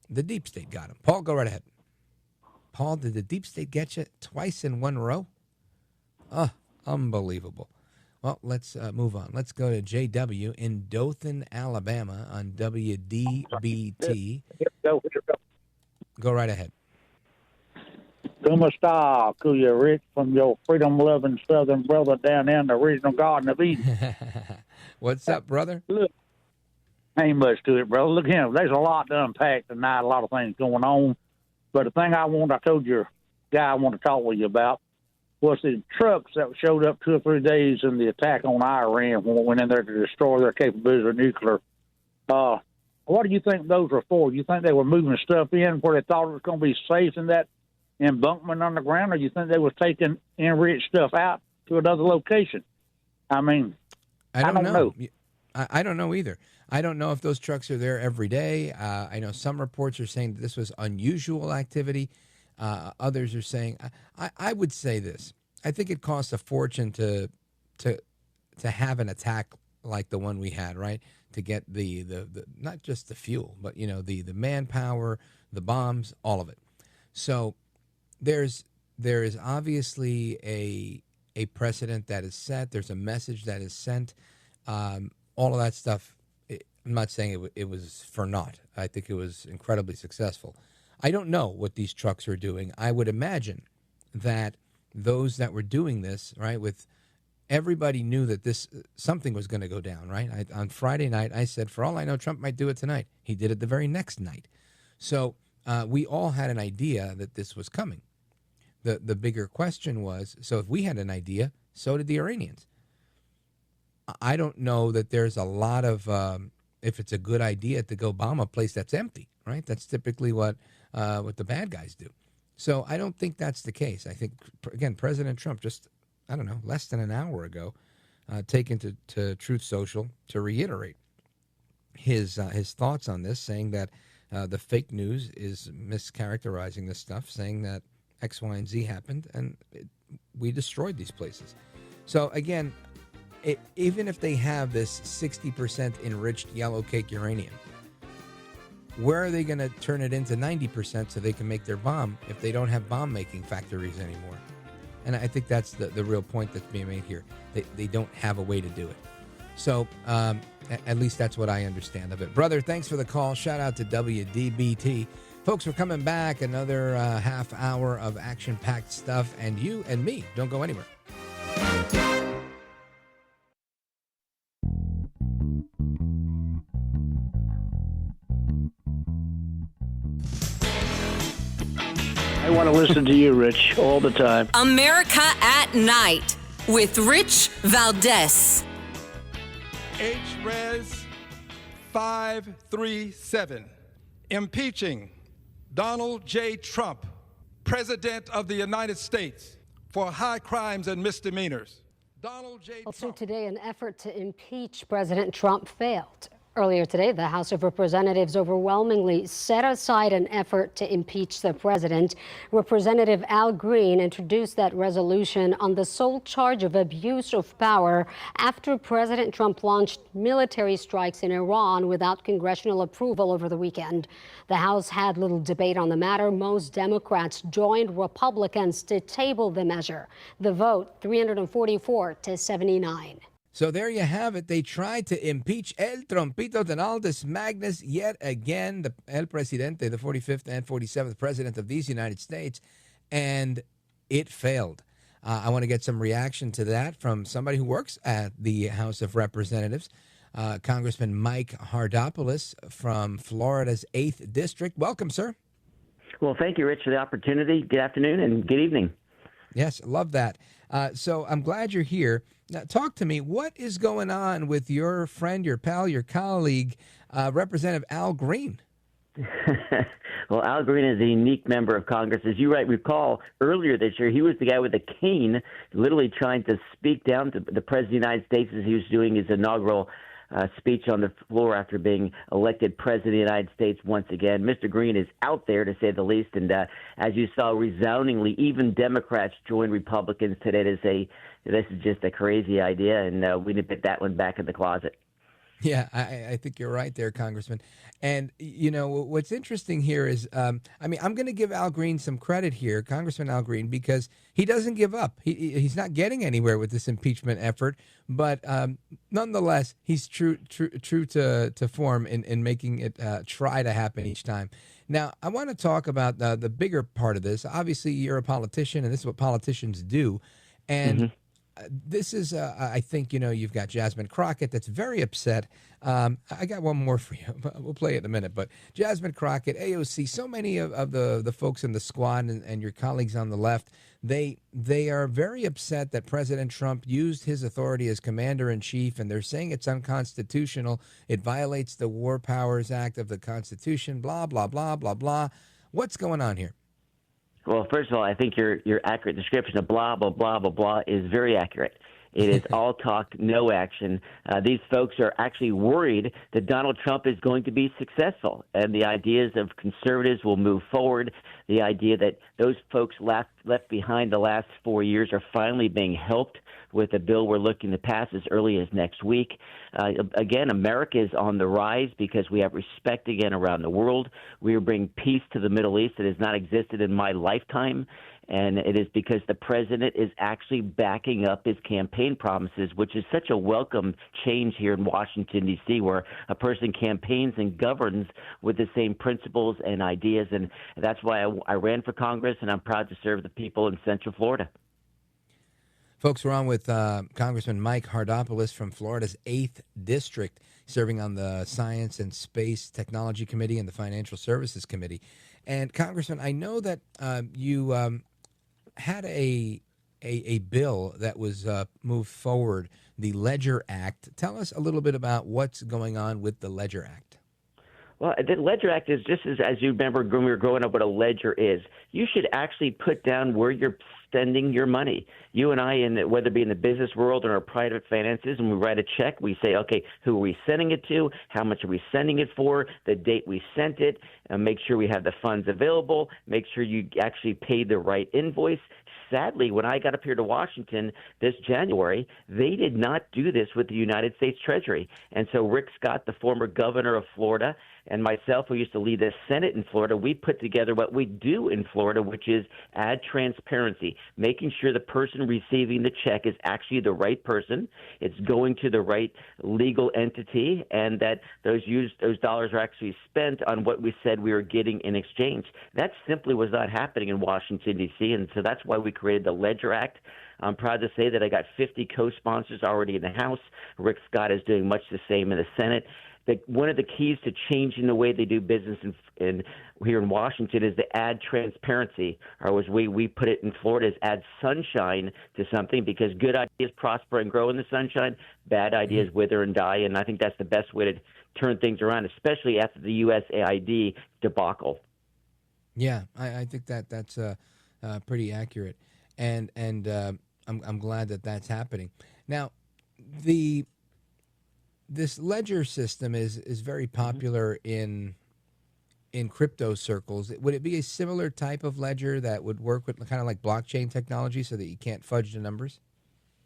the deep state got him. Paul, go right ahead. Paul, did the deep state get you twice in one row? Oh, unbelievable. Well, let's move on. Let's go to JW in Dothan, Alabama on WDBT. Go right ahead. Kumasta, Kuya Rich, from your freedom-loving Southern brother down there in the original Garden of Eden. What's up, brother? Look, ain't much to it, brother. Look here, there's a lot to unpack tonight, a lot of things going on. But the thing I told your guy I want to talk with you about was the trucks that showed up 2 or 3 days in the attack on Iran when we went in there to destroy their capabilities of nuclear. What do you think those were for? Do you think they were moving stuff in where they thought it was going to be safe in that embankment on the ground, or do you think they were taking enriched stuff out to another location? I mean, I don't know. I don't know either. I don't know if those trucks are there every day. I know some reports are saying that this was unusual activity. Others are saying, I would say this. I think it costs a fortune to have an attack like the one we had, right? To get the not just the fuel, but the manpower, the bombs, all of it. So there is obviously a precedent that is set. There's a message that is sent. All of that stuff. I'm not saying it was for naught. I think it was incredibly successful. I don't know what these trucks are doing. I would imagine that those that were doing this, right, with everybody knew that something was going to go down, right? On Friday night, I said, for all I know, Trump might do it tonight. He did it the very next night. So we all had an idea that this was coming. The bigger question was, so if we had an idea, so did the Iranians. I don't know that there's a lot of, if it's a good idea to go bomb a place that's empty, right? That's typically what the bad guys do. So I don't think that's the case. I think, again, President Trump just, I don't know, less than an hour ago, taken to Truth Social to reiterate his thoughts on this, saying that the fake news is mischaracterizing this stuff, saying that X, Y, and Z happened, and we destroyed these places. So again, even if they have this 60% enriched yellow cake uranium, where are they going to turn it into 90% so they can make their bomb if they don't have bomb-making factories anymore? And I think that's the real point that's being made here. They don't have a way to do it. So at least that's what I understand of it. Brother, thanks for the call. Shout out to WDBT. Folks, we're coming back. Another half hour of action-packed stuff. And you and me, don't go anywhere. I want to listen to you, Rich, all the time. America at Night with Rich Valdez. HRES 537, impeaching Donald J. Trump, President of the United States, for high crimes and misdemeanors. Donald J. Trump. Also today, an effort to impeach President Trump failed. Earlier today, the House of Representatives overwhelmingly set aside an effort to impeach the president. Representative Al Green introduced that resolution on the sole charge of abuse of power after President Trump launched military strikes in Iran without congressional approval over the weekend. The House had little debate on the matter. Most Democrats joined Republicans to table the measure. The vote, 344 to 79. So there you have it. They tried to impeach El Trompito Donaldus Magnus yet again, El Presidente, the 45th and 47th President of these United States, and it failed. I want to get some reaction to that from somebody who works at the House of Representatives, Congressman Mike Haridopolos from Florida's 8th District. Welcome, sir. Well, thank you, Rich, for the opportunity. Good afternoon and good evening. Yes, love that. So I'm glad you're here. Now, talk to me. What is going on with your friend, your pal, your colleague, Representative Al Green? Well, Al Green is a unique member of Congress. As you right recall, earlier this year, he was the guy with the cane literally trying to speak down to the President of the United States as he was doing his inaugural speech on the floor after being elected President of the United States once again. Mr. Green is out there, to say the least, and as you saw, resoundingly, even Democrats joined Republicans today to say this is just a crazy idea, and we need to put that one back in the closet. Yeah, I think you're right there, Congressman. And, you know, what's interesting here is, I'm going to give Al Green some credit here, Congressman Al Green, because he doesn't give up. He's not getting anywhere with this impeachment effort. But nonetheless, he's true to form in making it try to happen each time. Now, I want to talk about the bigger part of this. Obviously, you're a politician, and this is what politicians do. And this is, I think, you know, you've got Jasmine Crockett that's very upset. I got one more for you. We'll play it in a minute. But Jasmine Crockett, AOC, so many of the folks in the squad and your colleagues on the left, they are very upset that President Trump used his authority as commander-in-chief, and they're saying it's unconstitutional. It violates the War Powers Act of the Constitution, blah, blah, blah, blah, blah. What's going on here? Well, first of all, I think your accurate description of blah, blah, blah, blah, blah is very accurate. It is all talk, no action. These folks are actually worried that Donald Trump is going to be successful, and the ideas of conservatives will move forward. The idea that those folks left behind the last 4 years are finally being helped with a bill we're looking to pass as early as next week. Again, America is on the rise because we have respect again around the world. We are bringing peace to the Middle East that has not existed in my lifetime. And it is because the president is actually backing up his campaign promises, which is such a welcome change here in Washington, D.C., where a person campaigns and governs with the same principles and ideas. And that's why I ran for Congress, and I'm proud to serve the people in Central Florida. Folks, we're on with Congressman Mike Haridopolos from Florida's 8th District, serving on the Science and Space Technology Committee and the Financial Services Committee. And, Congressman, I know that you had a bill that was moved forward, the Ledger Act. Tell us a little bit about what's going on with the Ledger Act. Well, the Ledger Act is just as you remember when we were growing up what a ledger is. You should actually put down where you're spending your money. You and I, whether it be in the business world or our private finances, when we write a check, we say, okay, who are we sending it to? How much are we sending it for? The date we sent it. Make sure we have the funds available. Make sure you actually paid the right invoice. Sadly, when I got up here to Washington this January, they did not do this with the United States Treasury. And so Rick Scott, the former governor of Florida, and myself, who used to lead the Senate in Florida, we put together what we do in Florida, which is add transparency, making sure the person receiving the check is actually the right person, it's going to the right legal entity, and that those dollars are actually spent on what we said we were getting in exchange. That simply was not happening in Washington, D.C., and so that's why we created the Ledger Act. I'm proud to say that I got 50 co-sponsors already in the House. Rick Scott is doing much the same in the Senate. One of the keys to changing the way they do business here in Washington is to add transparency, or as we put it in Florida, is add sunshine to something, because good ideas prosper and grow in the sunshine, bad ideas wither and die, and I think that's the best way to turn things around, especially after the USAID debacle. Yeah, I think that's pretty accurate, and I'm glad that that's happening. Now, this ledger system is very popular in crypto circles. Would it be a similar type of ledger that would work with kind of like blockchain technology so that you can't fudge the numbers?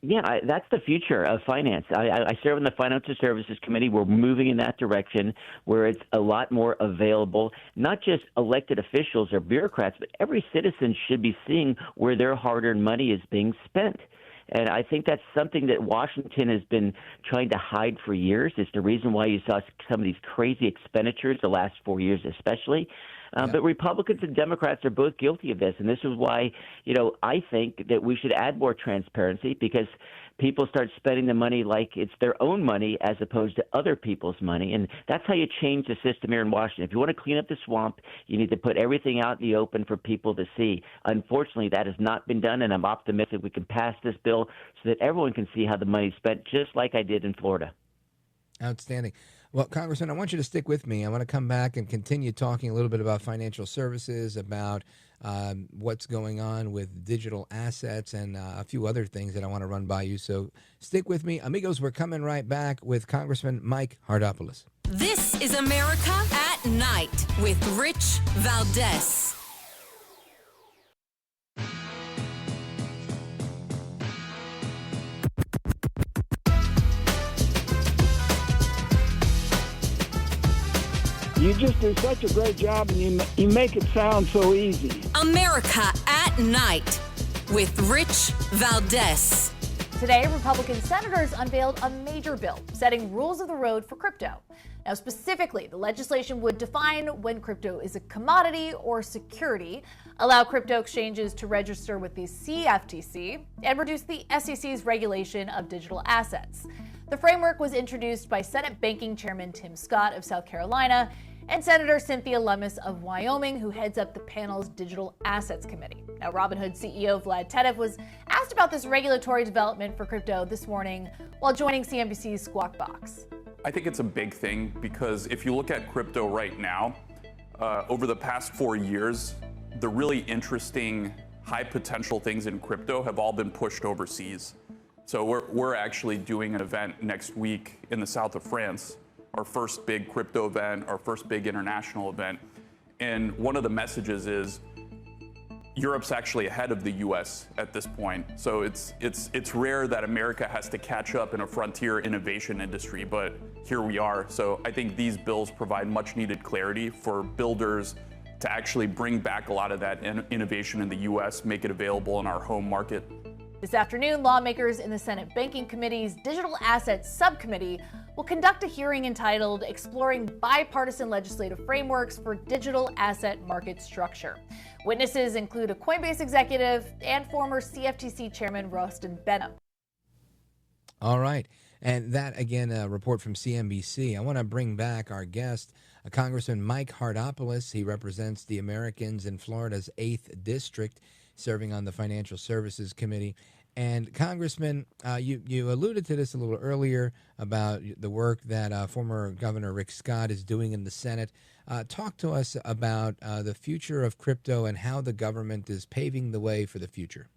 Yeah, that's the future of finance. I serve in the Financial Services Committee. We're moving in that direction where it's a lot more available. Not just elected officials or bureaucrats, but every citizen should be seeing where their hard-earned money is being spent. And I think that's something that Washington has been trying to hide for years. It's the reason why you saw some of these crazy expenditures the last 4 years especially. But Republicans and Democrats are both guilty of this. And this is why, I think that we should add more transparency, because people start spending the money like it's their own money as opposed to other people's money. And that's how you change the system here in Washington. If you want to clean up the swamp, you need to put everything out in the open for people to see. Unfortunately, that has not been done, and I'm optimistic we can pass this bill so that everyone can see how the money's spent, just like I did in Florida. Outstanding. Well, Congressman, I want you to stick with me. I want to come back and continue talking a little bit about financial services, about what's going on with digital assets, and a few other things that I want to run by you. So stick with me. Amigos, we're coming right back with Congressman Mike Haridopolos. This is America at Night with Rich Valdez. You just do such a great job, and you make it sound so easy. America at Night with Rich Valdez. Today, Republican senators unveiled a major bill setting rules of the road for crypto. Now, specifically, the legislation would define when crypto is a commodity or security, allow crypto exchanges to register with the CFTC, and reduce the SEC's regulation of digital assets. The framework was introduced by Senate Banking Chairman Tim Scott of South Carolina and Senator Cynthia Lummis of Wyoming, who heads up the panel's Digital Assets Committee. Now, Robinhood CEO Vlad Tenev was asked about this regulatory development for crypto this morning while joining CNBC's Squawk Box. I think it's a big thing because if you look at crypto right now, over the past 4 years, the really interesting, high potential things in crypto have all been pushed overseas. So we're actually doing an event next week in the south of France, our first big crypto event, our first big international event. And one of the messages is Europe's actually ahead of the US at this point. So it's rare that America has to catch up in a frontier innovation industry, but here we are. So I think these bills provide much needed clarity for builders to actually bring back a lot of that innovation in the US, make it available in our home market. This afternoon, lawmakers in the Senate Banking Committee's Digital Assets Subcommittee will conduct a hearing entitled Exploring Bipartisan Legislative Frameworks for Digital Asset Market Structure. Witnesses include a Coinbase executive and former CFTC Chairman Rostin Benham. All right. And that, again, a report from CNBC. I want to bring back our guest, Congressman Mike Haridopolos. He represents the Americans in Florida's 8th District, serving on the Financial Services Committee. And Congressman, you alluded to this a little earlier about the work that former Governor Rick Scott is doing in the Senate. Talk to us about the future of crypto and how the government is paving the way for the future.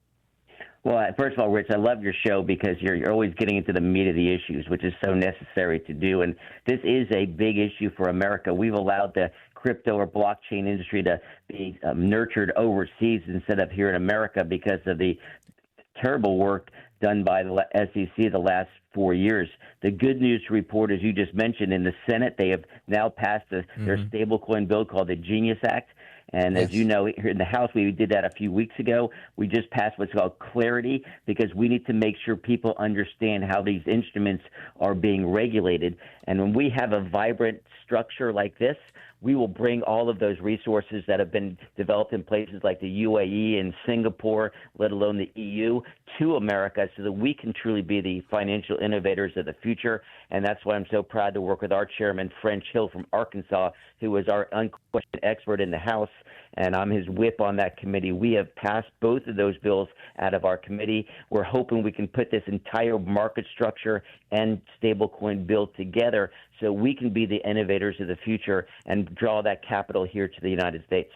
Well, first of all, Rich, I love your show because you're always getting into the meat of the issues, which is so necessary to do. And this is a big issue for America. We've allowed the crypto or blockchain industry to be nurtured overseas instead of here in America because of the terrible work done by the SEC the last 4 years. The good news to report, as you just mentioned, in the Senate, they have now passed their stablecoin bill called the Genius Act. And as you know, here in the House, we did that a few weeks ago. We just passed what's called clarity because we need to make sure people understand how these instruments are being regulated. And when we have a vibrant structure like this, we will bring all of those resources that have been developed in places like the UAE and Singapore, let alone the EU, to America so that we can truly be the financial innovators of the future. And that's why I'm so proud to work with our chairman, French Hill from Arkansas, who is our unquestioned expert in the House, and I'm his whip on that committee. We have passed both of those bills out of our committee. We're hoping we can put this entire market structure and stablecoin bill together so we can be the innovators of the future and draw that capital here to the United States.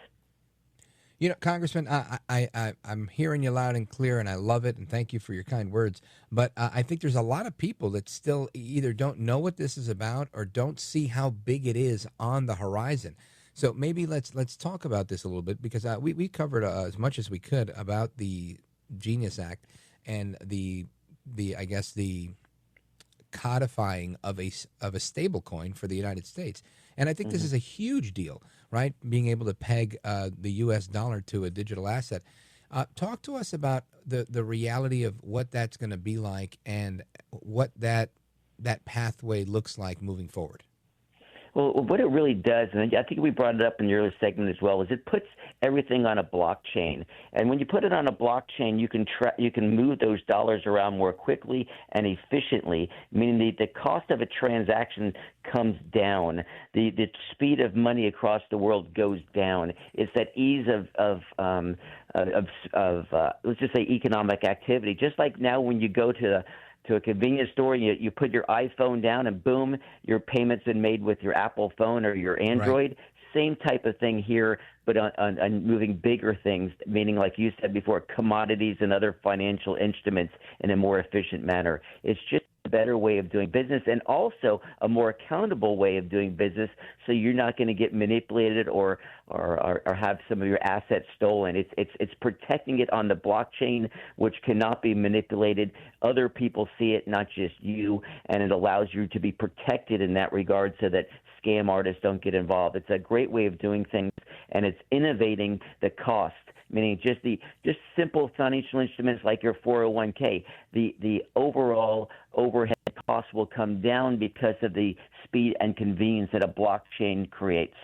You know, Congressman, I'm hearing you loud and clear, and I love it, and thank you for your kind words. But I think there's a lot of people that still either don't know what this is about or don't see how big it is on the horizon. So maybe let's talk about this a little bit because we covered as much as we could about the Genius Act and the codifying of a stable coin for the United States. And I think this is a huge deal, right? Being able to peg the U.S. dollar to a digital asset. Talk to us about the reality of what that's going to be like and what that pathway looks like moving forward. Well, what it really does, and I think we brought it up in the earlier segment as well, is it puts everything on a blockchain. And when you put it on a blockchain, you can move those dollars around more quickly and efficiently, meaning the cost of a transaction comes down. The speed of money across the world goes down. It's that ease of let's just say economic activity. Just like now when you go to a convenience store, you put your iPhone down and boom, your payment's been made with your Apple phone or your Android. Right. Same type of thing here, but on moving bigger things, meaning, like you said before, commodities and other financial instruments in a more efficient manner. It's just a better way of doing business, and also a more accountable way of doing business, so you're not going to get manipulated or have some of your assets stolen. It's protecting it on the blockchain, which cannot be manipulated. Other people see it, not just you, and it allows you to be protected in that regard so that scam artists don't get involved. It's a great way of doing things, and it's innovating the cost, meaning just simple financial instruments like your 401k. The overall overhead cost will come down because of the speed and convenience that a blockchain creates.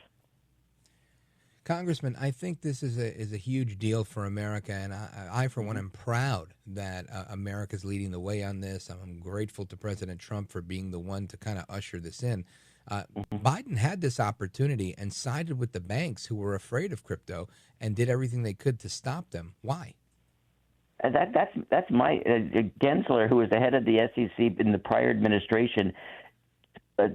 Congressman, I think this is a huge deal for America, and I for one, am proud that America's leading the way on this. I'm grateful to President Trump for being the one to kind of usher this in. Biden had this opportunity and sided with the banks who were afraid of crypto and did everything they could to stop them. Why? That's my Gensler, who was the head of the SEC in the prior administration.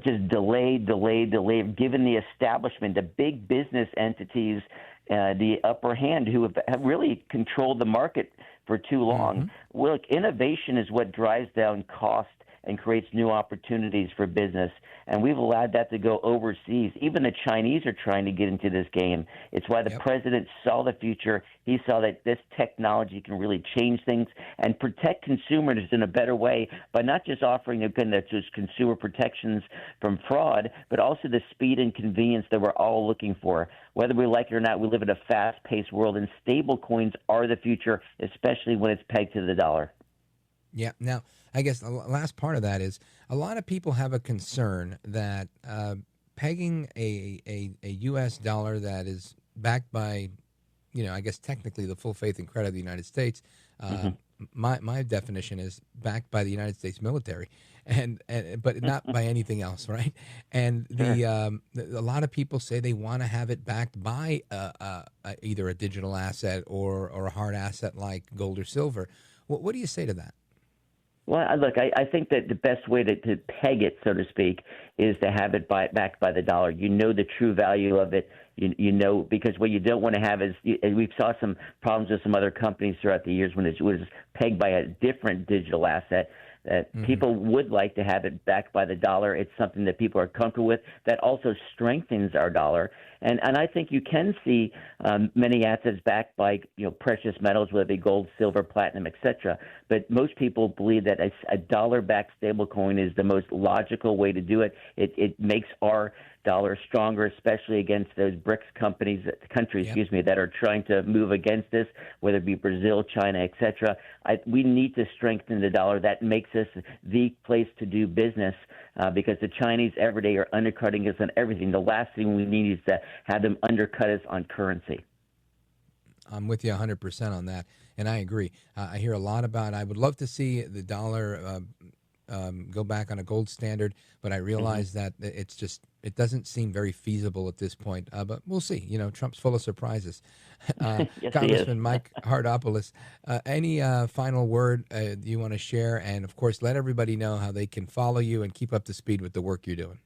Just delayed, given the establishment, the big business entities, the upper hand, who have really controlled the market for too long. Well, look, innovation is what drives down cost and creates new opportunities for business. And we've allowed that to go overseas. Even the Chinese are trying to get into this game. It's why the president saw the future. He saw that this technology can really change things and protect consumers in a better way by not just offering, again, just consumer protections from fraud, but also the speed and convenience that we're all looking for. Whether we like it or not, we live in a fast-paced world, and stable coins are the future, especially when it's pegged to the dollar. Yeah. Now, I guess the last part of that is a lot of people have a concern that pegging a U.S. dollar that is backed by, I guess technically the full faith and credit of the United States. My definition is backed by the United States military, but not by anything else, right? And a lot of people say they want to have it backed by either a digital asset or a hard asset like gold or silver. What do you say to that? Well, look, I think that the best way to peg it, so to speak, is to have it backed by the dollar. You know the true value of it. You know, because what you don't want to have is, we saw some problems with some other companies throughout the years when it was pegged by a different digital asset. People would like to have it backed by the dollar. It's something that people are comfortable with. That also strengthens our dollar. And I think you can see many assets backed by precious metals, whether it be gold, silver, platinum, etc. But most people believe that a dollar-backed stablecoin is the most logical way to do it. It makes our dollar stronger, especially against those BRICS countries, that are trying to move against this, whether it be Brazil, China, etc. We need to strengthen the dollar. That makes us the place to do business because the Chinese every day are undercutting us on everything. The last thing we need is to have them undercut us on currency. I'm with you 100% on that, and I agree. I hear a lot about. I would love to see the dollar go back on a gold standard, but I realize that it doesn't seem very feasible at this point. But we'll see. Trump's full of surprises. Yes, Congressman Mike Haridopolos, any final word you want to share? And of course, let everybody know how they can follow you and keep up to speed with the work you're doing.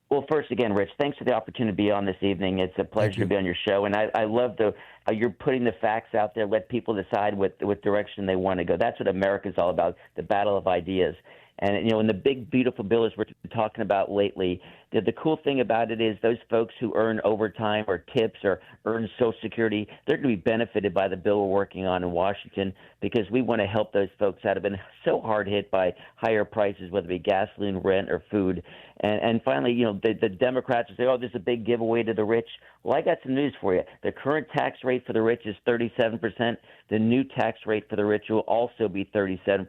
Well, first, again, Rich, thanks for the opportunity to be on this evening. It's a pleasure to be on your show, and I love how you're putting the facts out there. Let people decide what direction they want to go. That's what America's all about, the battle of ideas. And, in the big, beautiful bill, as we're talking about lately, the cool thing about it is those folks who earn overtime or tips or earn Social Security, they're going to be benefited by the bill we're working on in Washington because we want to help those folks that have been so hard hit by higher prices, whether it be gasoline, rent, or food. And finally, the Democrats will say, oh, this is a big giveaway to the rich. Well, I got some news for you. The current tax rate for the rich is 37%. The new tax rate for the rich will also be 37%.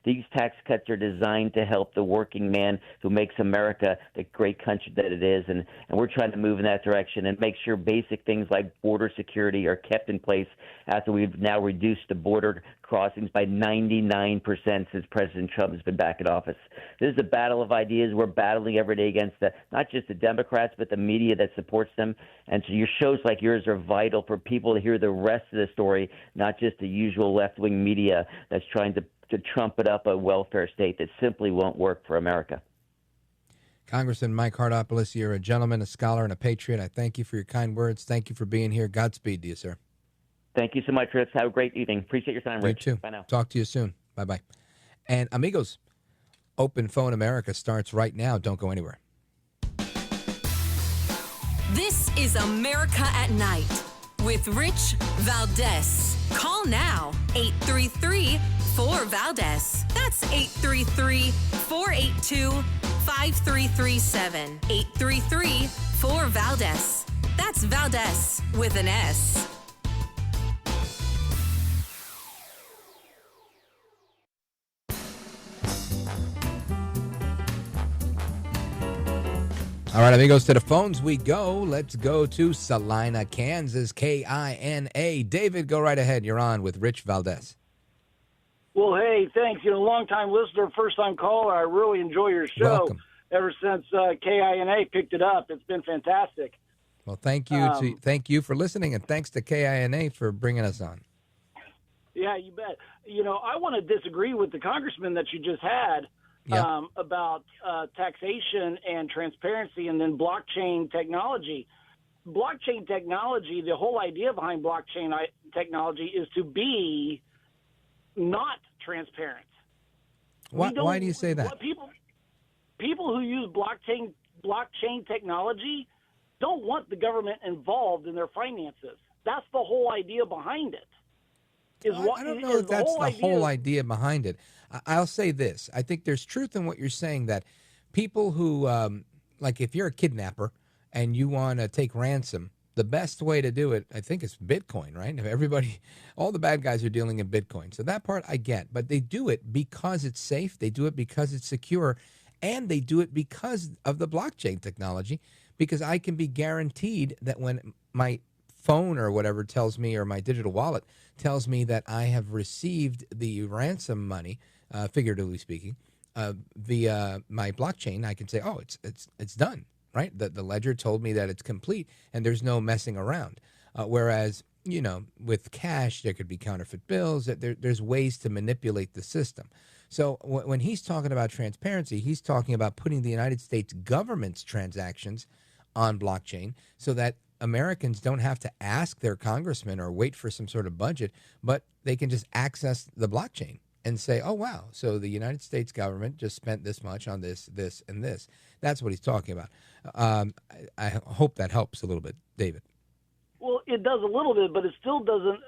These tax cuts are designed to help the working man who makes America the great great country that it is, and we're trying to move in that direction and make sure basic things like border security are kept in place after we've now reduced the border crossings by 99% since President Trump has been back in office. This is a battle of ideas. We're battling every day against not just the Democrats, but the media that supports them. And so your shows like yours are vital for people to hear the rest of the story, not just the usual left-wing media that's trying to trumpet up a welfare state that simply won't work for America. Congressman Mike Haridopolos, you're a gentleman, a scholar, and a patriot. I thank you for your kind words. Thank you for being here. Godspeed to you, sir. Thank you so much, Rich. Have a great evening. Appreciate your time, Rich. You too. Bye now. Talk to you soon. Bye-bye. And amigos, Open Phone America starts right now. Don't go anywhere. This is America at Night with Rich Valdez. Call now, 833-4-VALDEZ. That's 833-482-5337. 833-4-VALDEZ. That's Valdez with an S. All right, amigos, to the phones we go. Let's go to Salina, Kansas, K-I-N-A. David, go right ahead. You're on with Rich Valdez. Well, hey, thanks. Long-time listener, first-time caller. I really enjoy your show. Welcome. Ever since KINA picked it up, it's been fantastic. Well, thank you for listening, and thanks to KINA for bringing us on. Yeah, you bet. I want to disagree with the congressman that you just had. Yeah. About taxation and transparency and then blockchain technology. Blockchain technology, the whole idea behind blockchain technology is to be not transparent. Why do you say that? People who use blockchain technology don't want the government involved in their finances. That's the whole idea behind it. I don't know if that's the whole idea behind it. I'll say this. I think there's truth in what you're saying, that people who, like if you're a kidnapper and you want to take ransom, the best way to do it, I think, is Bitcoin, right? All the bad guys are dealing in Bitcoin. So that part I get. But they do it because it's safe. They do it because it's secure. And they do it because of the blockchain technology, because I can be guaranteed that when my phone or whatever tells me, or my digital wallet tells me that I have received the ransom money, figuratively speaking, via my blockchain, I can say, oh, it's done, right? The ledger told me that it's complete, and there's no messing around. Whereas, with cash, there could be counterfeit bills. There's ways to manipulate the system. So when he's talking about transparency, he's talking about putting the United States government's transactions on blockchain so that Americans don't have to ask their congressman or wait for some sort of budget, but they can just access the blockchain and say, oh, wow, so the United States government just spent this much on this, this, and this. That's what he's talking about. I hope that helps a little bit, David. Well, it does a little bit, but it still doesn't.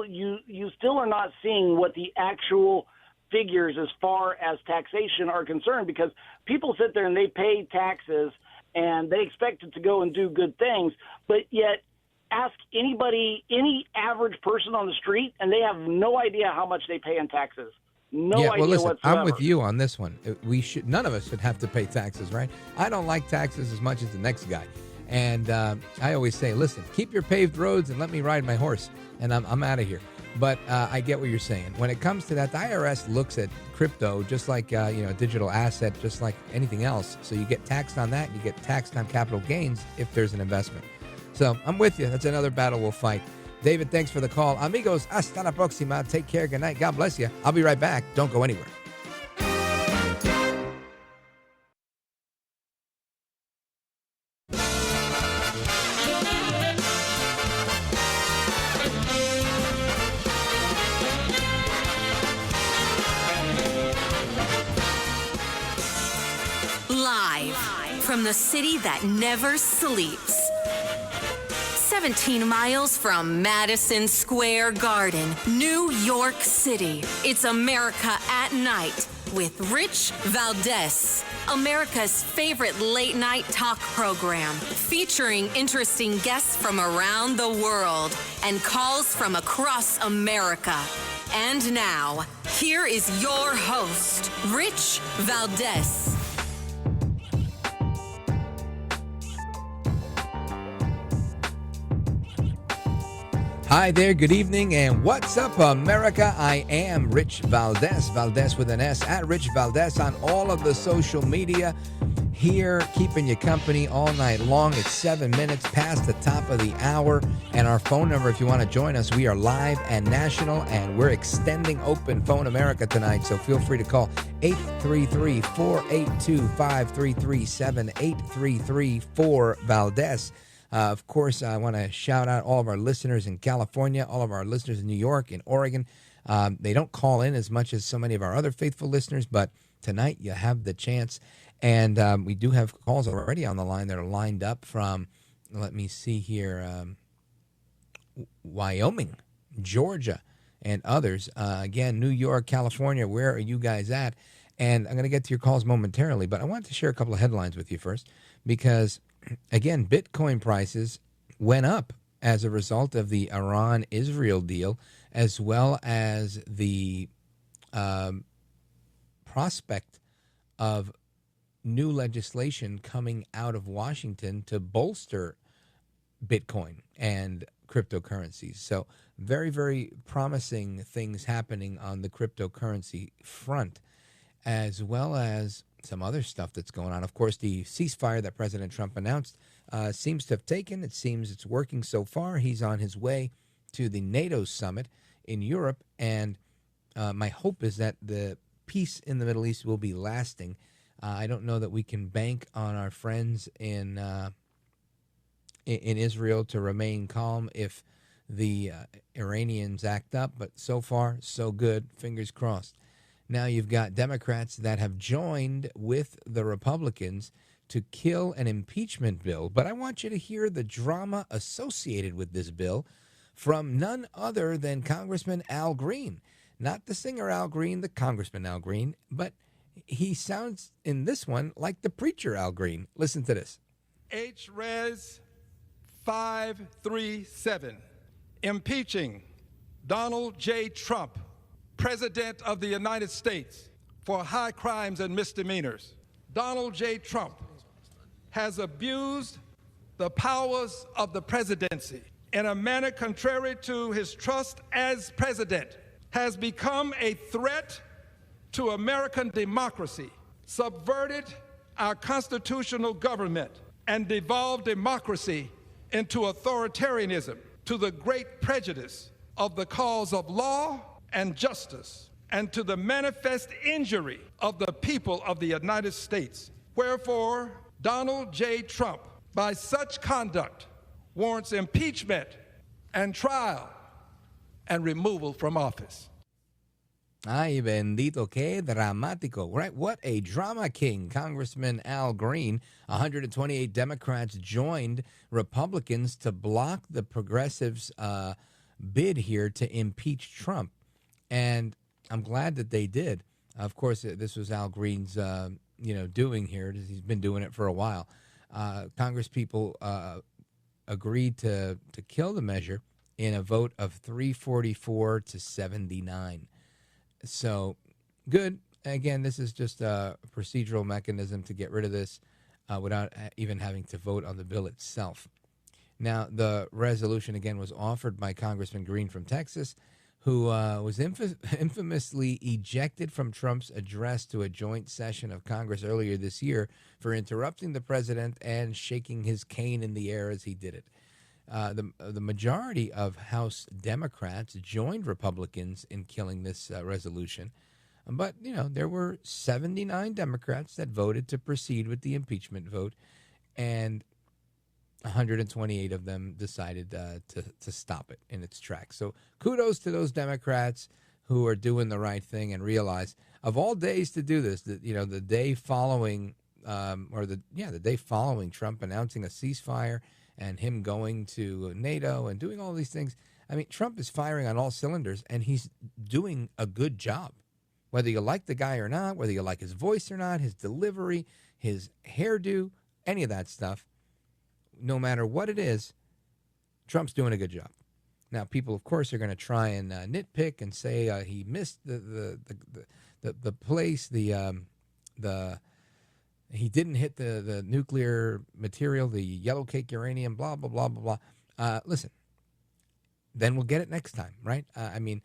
You still are not seeing what the actual figures as far as taxation are concerned, because people sit there and they pay taxes and they expect it to go and do good things, but yet ask anybody, any average person on the street, and they have no idea how much they pay in taxes. No idea well, listen, whatsoever. I'm with you on this one. None of us should have to pay taxes, right? I don't like taxes as much as the next guy. And I always say, listen, keep your paved roads and let me ride my horse, and I'm out of here. But I get what you're saying. When it comes to that, the IRS looks at crypto just like a digital asset, just like anything else. So you get taxed on that, and you get taxed on capital gains if there's an investment. So I'm with you. That's another battle we'll fight. David, thanks for the call. Amigos, hasta la próxima. Take care. Good night. God bless you. I'll be right back. Don't go anywhere. Live from the city that never sleeps. 17 miles from Madison Square Garden, New York City. It's America at Night with Rich Valdez. America's favorite late-night talk program, featuring interesting guests from around the world and calls from across America. And now, here is your host, Rich Valdez. Hi there, good evening, and what's up, America? I am Rich Valdez, Valdez with an S, at Rich Valdez on all of the social media. Here, keeping you company all night long. It's 7 minutes past the top of the hour, and our phone number, if you want to join us, we are live and national, and we're extending Open Phone America tonight, so feel free to call 833-482-5337, 833-4-VALDEZ. Of course, I want to shout out all of our listeners in California, all of our listeners in New York, in Oregon. They don't call in as much as so many of our other faithful listeners, but tonight you have the chance. And we do have calls already on the line that are lined up from, let me see here, Wyoming, Georgia, and others. Again, New York, California, where are you guys at? And I'm going to get to your calls momentarily, but I wanted to share a couple of headlines with you first because, again, Bitcoin prices went up as a result of the Iran-Israel deal, as well as the prospect of new legislation coming out of Washington to bolster Bitcoin and cryptocurrencies. So very, very promising things happening on the cryptocurrency front, as well as some other stuff that's going on. Of course, the ceasefire that President Trump announced seems to have taken. It seems it's working so far. He's on his way to the NATO summit in Europe, and my hope is that the peace in the Middle East will be lasting. I don't know that we can bank on our friends in Israel to remain calm if the Iranians act up, but so far, so good. Fingers crossed. Now you've got Democrats that have joined with the Republicans to kill an impeachment bill, but I want you to hear the drama associated with this bill from none other than Congressman Al Green. Not the singer Al Green, the Congressman Al Green, but he sounds in this one like the preacher Al Green. Listen to this. H-Res 537, impeaching Donald J. Trump, President of the United States, for high crimes and misdemeanors. Donald J. Trump has abused the powers of the presidency in a manner contrary to his trust as president, has become a threat to American democracy, subverted our constitutional government, and devolved democracy into authoritarianism, to the great prejudice of the cause of law and justice, and to the manifest injury of the people of the United States. Wherefore, Donald J. Trump, by such conduct, warrants impeachment and trial and removal from office. Ay, bendito, que dramático, right? What a drama king. Congressman Al Green, 128 Democrats joined Republicans to block the progressives' bid here to impeach Trump. And I'm glad that they did. Of course, this was Al Green's, doing here. He's been doing it for a while. Congress people agreed to kill the measure in a vote of 344 to 79. So, good. Again, this is just a procedural mechanism to get rid of this without even having to vote on the bill itself. Now, the resolution, again, was offered by Congressman Green from Texas, who was infamously ejected from Trump's address to a joint session of Congress earlier this year for interrupting the president and shaking his cane in the air as he did it. The majority of House Democrats joined Republicans in killing this resolution. But, there were 79 Democrats that voted to proceed with the impeachment vote, and 128 of them decided to stop it in its tracks. So kudos to those Democrats who are doing the right thing and realize, of all days to do this, that the day following, the day following Trump announcing a ceasefire and him going to NATO and doing all these things. I mean, Trump is firing on all cylinders, and he's doing a good job. Whether you like the guy or not, whether you like his voice or not, his delivery, his hairdo, any of that stuff, no matter what it is, Trump's doing a good job. Now, people, of course, are going to try and nitpick and say he missed the place, he didn't hit the nuclear material, the yellow cake uranium, blah, blah, blah, blah, blah. Listen, then we'll get it next time, right? I mean,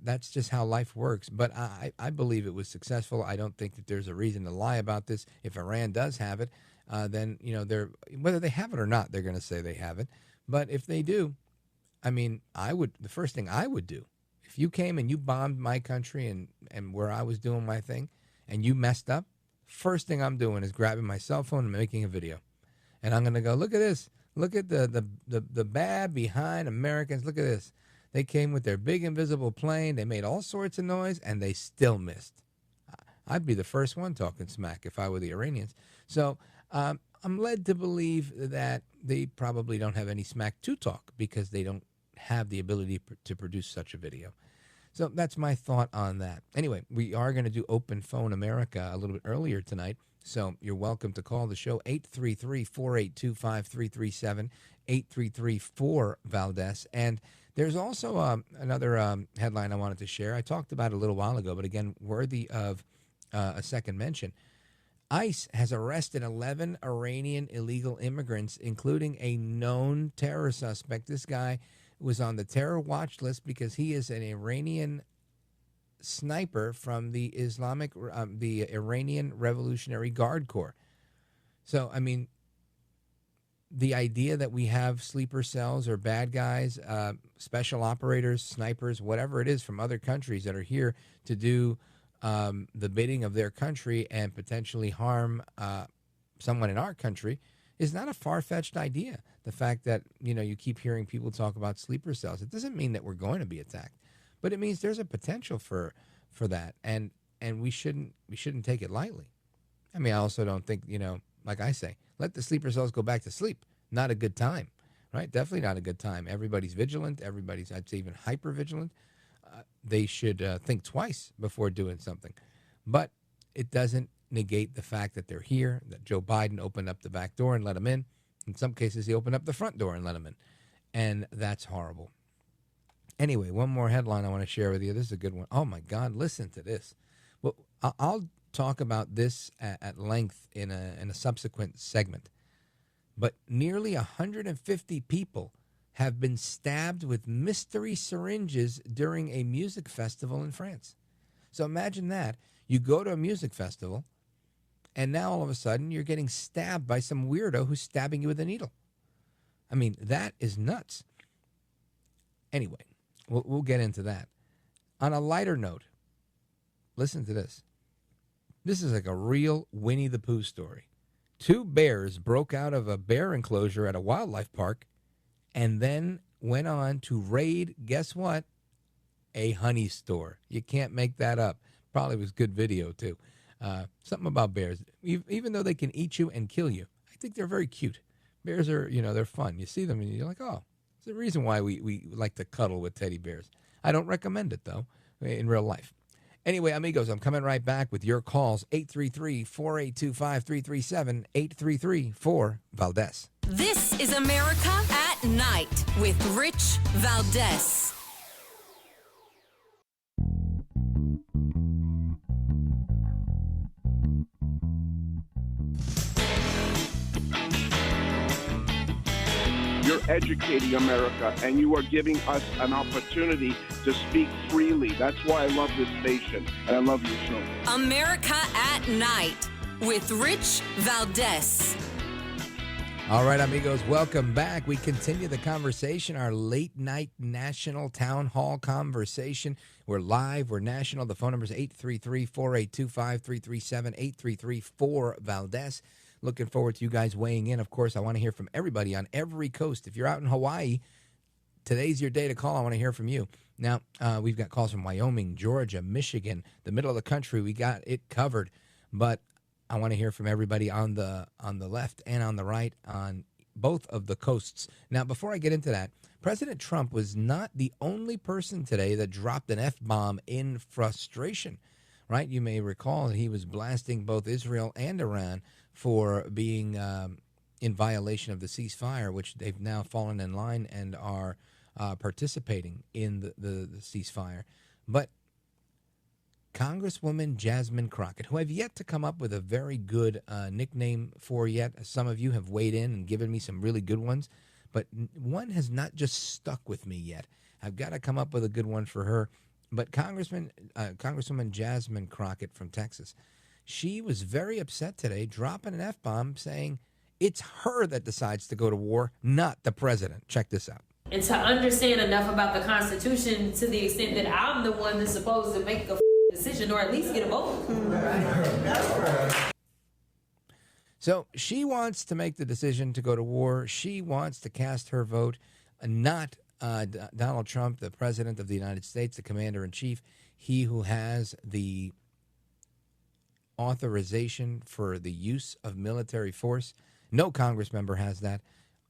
that's just how life works. But I believe it was successful. I don't think that there's a reason to lie about this. If Iran does have it, then, they're, whether they have it or not, they're going to say they have it. But if they do, I mean, the first thing I would do, if you came and you bombed my country and where I was doing my thing and you messed up, first thing I'm doing is grabbing my cell phone and making a video. And I'm going to go, look at this. Look at the bad behind Americans. Look at this. They came with their big invisible plane. They made all sorts of noise, and they still missed. I'd be the first one talking smack if I were the Iranians. So I'm led to believe that they probably don't have any smack to talk because they don't have the ability to produce such a video. So that's my thought on that. Anyway, we are going to do Open Phone America a little bit earlier tonight. So you're welcome to call the show, 833-482-5337, 833-4-VALDES. And there's also another headline I wanted to share. I talked about it a little while ago, but again, worthy of a second mention. ICE has arrested 11 Iranian illegal immigrants, including a known terror suspect. This guy was on the terror watch list because he is an Iranian sniper from the Iranian Revolutionary Guard Corps. So, I mean, the idea that we have sleeper cells or bad guys, special operators, snipers, whatever it is from other countries that are here to do the bidding of their country and potentially harm someone in our country is not a far-fetched idea. The fact that, you keep hearing people talk about sleeper cells, it doesn't mean that we're going to be attacked. But it means there's a potential for that, and we shouldn't take it lightly. I mean, I also don't think, like I say, let the sleeper cells go back to sleep. Not a good time, right? Definitely not a good time. Everybody's vigilant. Everybody's, I'd say, even hyper vigilant. They should think twice before doing something. But it doesn't negate the fact that they're here, that Joe Biden opened up the back door and let them in. In some cases, he opened up the front door and let them in. And that's horrible. Anyway, one more headline I want to share with you. This is a good one. Oh, my God, listen to this. Well, I'll talk about this at length in a subsequent segment. But nearly 150 people have been stabbed with mystery syringes during a music festival in France. So imagine that. You go to a music festival, and now all of a sudden you're getting stabbed by some weirdo who's stabbing you with a needle. I mean, that is nuts. Anyway. We'll get into that. On a lighter note, listen to this. This is like a real Winnie the Pooh story. 2 bears broke out of a bear enclosure at a wildlife park and then went on to raid, guess what? A honey store. You can't make that up. Probably was good video, too. Something about bears. Even though they can eat you and kill you, I think they're very cute. Bears are, they're fun. You see them and you're like, oh. It's the reason why we like to cuddle with teddy bears. I don't recommend it, though, in real life. Anyway, amigos, I'm coming right back with your calls. 833-482-5337, 833-4-VALDES. This is America at Night with Rich Valdez. You're educating America, and you are giving us an opportunity to speak freely. That's why I love this station, and I love your show. America at Night with Rich Valdez. All right, amigos, welcome back. We continue the conversation, our late-night national town hall conversation. We're live. We're national. The phone number is 833-482-5337, 833-4-VALDES. Looking forward to you guys weighing in. Of course, I want to hear from everybody on every coast. If you're out in Hawaii, today's your day to call. I want to hear from you. Now, we've got calls from Wyoming, Georgia, Michigan, the middle of the country. We got it covered. But I want to hear from everybody on the left and on the right on both of the coasts. Now, before I get into that, President Trump was not the only person today that dropped an F-bomb in frustration, right? You may recall that he was blasting both Israel and Iran for being in violation of the ceasefire, which they've now fallen in line and are participating in the ceasefire. But Congresswoman Jasmine Crockett, who I've yet to come up with a very good nickname for yet. Some of you have weighed in and given me some really good ones. but one has not just stuck with me yet. I've got to come up with a good one for her. But Congresswoman Jasmine Crockett from Texas, she was very upset today, dropping an F-bomb, saying it's her that decides to go to war, not the president. Check this out. And to understand enough about the Constitution to the extent that I'm the one that's supposed to make a decision or at least get a vote. So she wants to make the decision to go to war. She wants to cast her vote, not Donald Trump, the president of the United States, the commander-in-chief, he who has the authorization for the use of military force. No Congress member has that.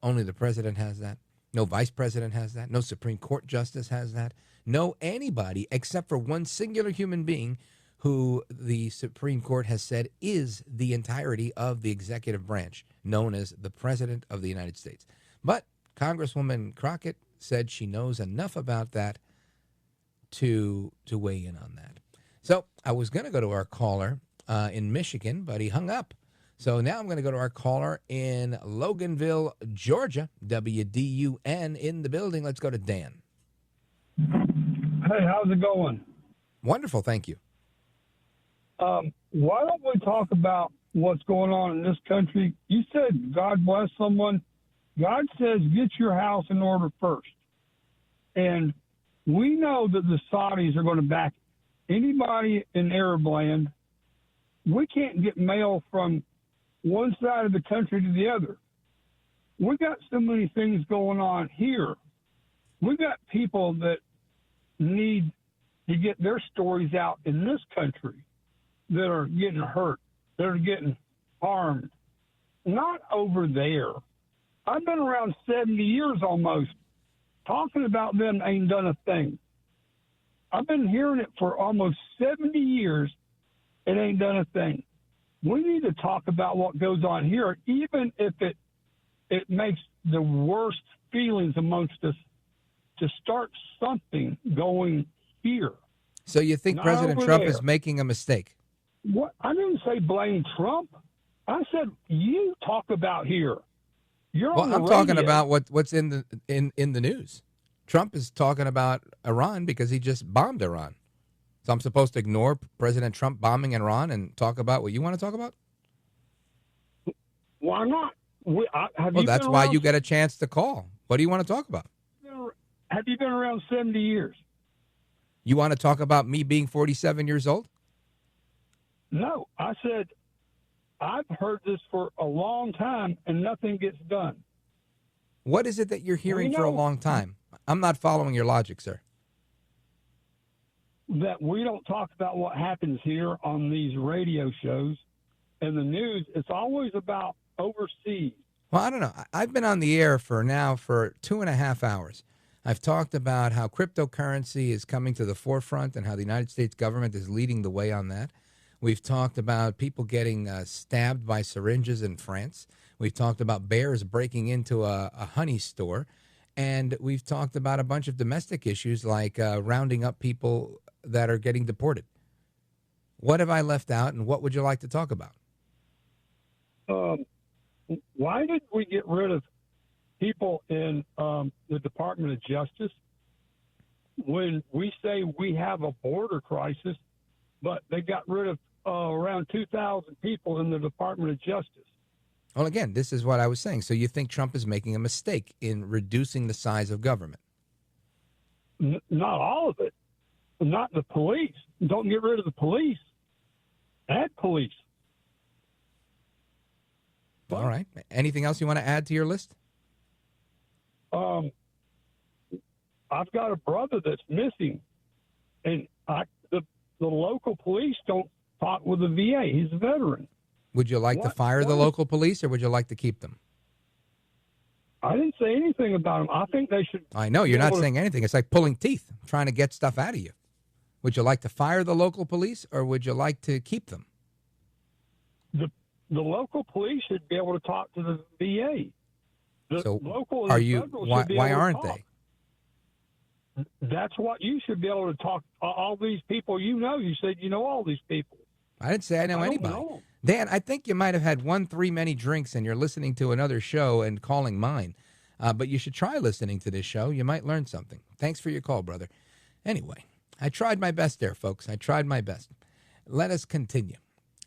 Only the president has that. No vice president has that. No Supreme Court justice has that. No anybody except for one singular human being who the Supreme Court has said is the entirety of the executive branch, known as the President of the United States. But Congresswoman Crockett said she knows enough about that to weigh in on that. So I was going to go to our caller in Michigan, but he hung up. So now I'm going to go to our caller in Loganville, Georgia, WDUN in the building. Let's go to Dan. Hey, how's it going? Wonderful, thank you. Why don't we talk about what's going on in this country? You said God bless someone. God says get your house in order first. And we know that the Saudis are going to back anybody in Arab land. We can't get mail from one side of the country to the other. We got so many things going on here. We got people that need to get their stories out in this country that are getting hurt, that are getting harmed, not over there. I've been around 70 years almost. Talking about them ain't done a thing. I've been hearing it for almost 70 years. It ain't done a thing. We need to talk about what goes on here, even if it makes the worst feelings amongst us, to start something going here. So you think Not President over Trump there. is making a mistake? What? I didn't say blame Trump. I said you talk about here. You're Well, on the I'm talking radio. about what's in the news. Trump is talking about Iran because he just bombed Iran. So I'm supposed to ignore President Trump bombing Iran and talk about what you want to talk about? Why not? Well, that's why you get a chance to call. What do you want to talk about? Have you been around 70 years? You want to talk about me being 47 years old? No, I said I've heard this for a long time and nothing gets done. What is it that you're hearing for a long time? I'm not following your logic, sir. That we don't talk about what happens here on these radio shows and the news. It's always about overseas. Well, I don't know. I've been on the air for 2.5 hours. I've talked about how cryptocurrency is coming to the forefront and how the United States government is leading the way on that. We've talked about people getting stabbed by syringes in France. We've talked about bears breaking into a honey store. And we've talked about a bunch of domestic issues like rounding up people that are getting deported. What have I left out, and what would you like to talk about? Why did we get rid of people in the Department of Justice when we say we have a border crisis, but they got rid of around 2,000 people in the Department of Justice? Well, again, this is what I was saying. So you think Trump is making a mistake in reducing the size of government? Not all of it. Not the police. Don't get rid of the police. Add police. All right. Anything else you want to add to your list? I've got a brother that's missing, and the local police don't talk with the VA. He's a veteran. Would you like to fire the local police, or would you like to keep them? I didn't say anything about them. I think they should. I know you're not saying anything. It's like pulling teeth, trying to get stuff out of you. Would you like to fire the local police, or would you like to keep them? The local police should be able to talk to the VA. So local are and you? federal Why should be able to aren't talk. they? That's what you should be able to talk. All these people, you said you know all these people. I didn't say I know anybody. Dan, I think you might have had one too many drinks and you're listening to another show and calling mine. But you should try listening to this show. You might learn something. Thanks for your call, brother. Anyway, I tried my best there, folks. I tried my best. Let us continue.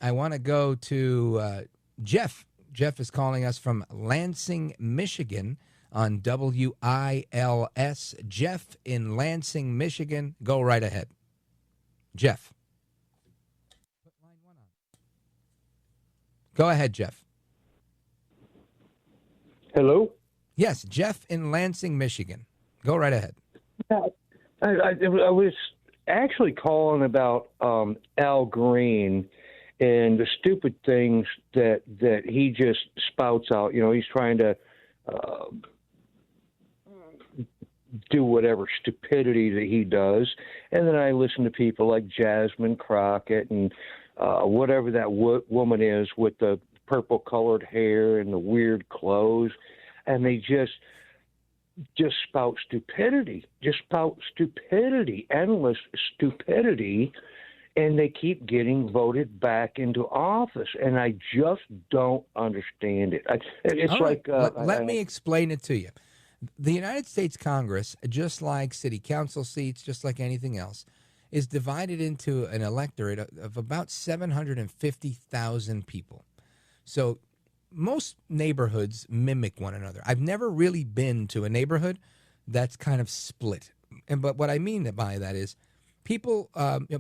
I want to go to Jeff. Jeff is calling us from Lansing, Michigan on WILS. Jeff in Lansing, Michigan. Go right ahead. Jeff. Go ahead, Jeff. Hello? Yes, Jeff in Lansing, Michigan. Go right ahead. I was actually calling about Al Green and the stupid things that he just spouts out. You know, he's trying to do whatever stupidity that he does. And then I listen to people like Jasmine Crockett and whatever that woman is with the purple-colored hair and the weird clothes, and they just spout stupidity, endless stupidity, and they keep getting voted back into office, and I just don't understand it. It's All like right. Let me explain it to you. The United States Congress, just like city council seats, just like anything else, is divided into an electorate of about 750,000 people. So most neighborhoods mimic one another. I've never really been to a neighborhood that's kind of split. But what I mean by that is people,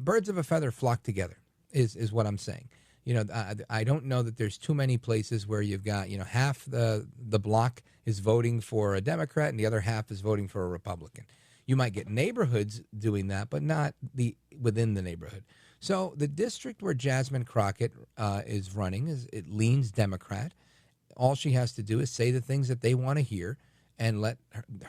birds of a feather flock together is what I'm saying. You know, I don't know that there's too many places where you've got, you know, half the block is voting for a Democrat and the other half is voting for a Republican. You might get neighborhoods doing that, but not within the neighborhood. So the district where Jasmine Crockett is running, it leans Democrat. All she has to do is say the things that they want to hear and let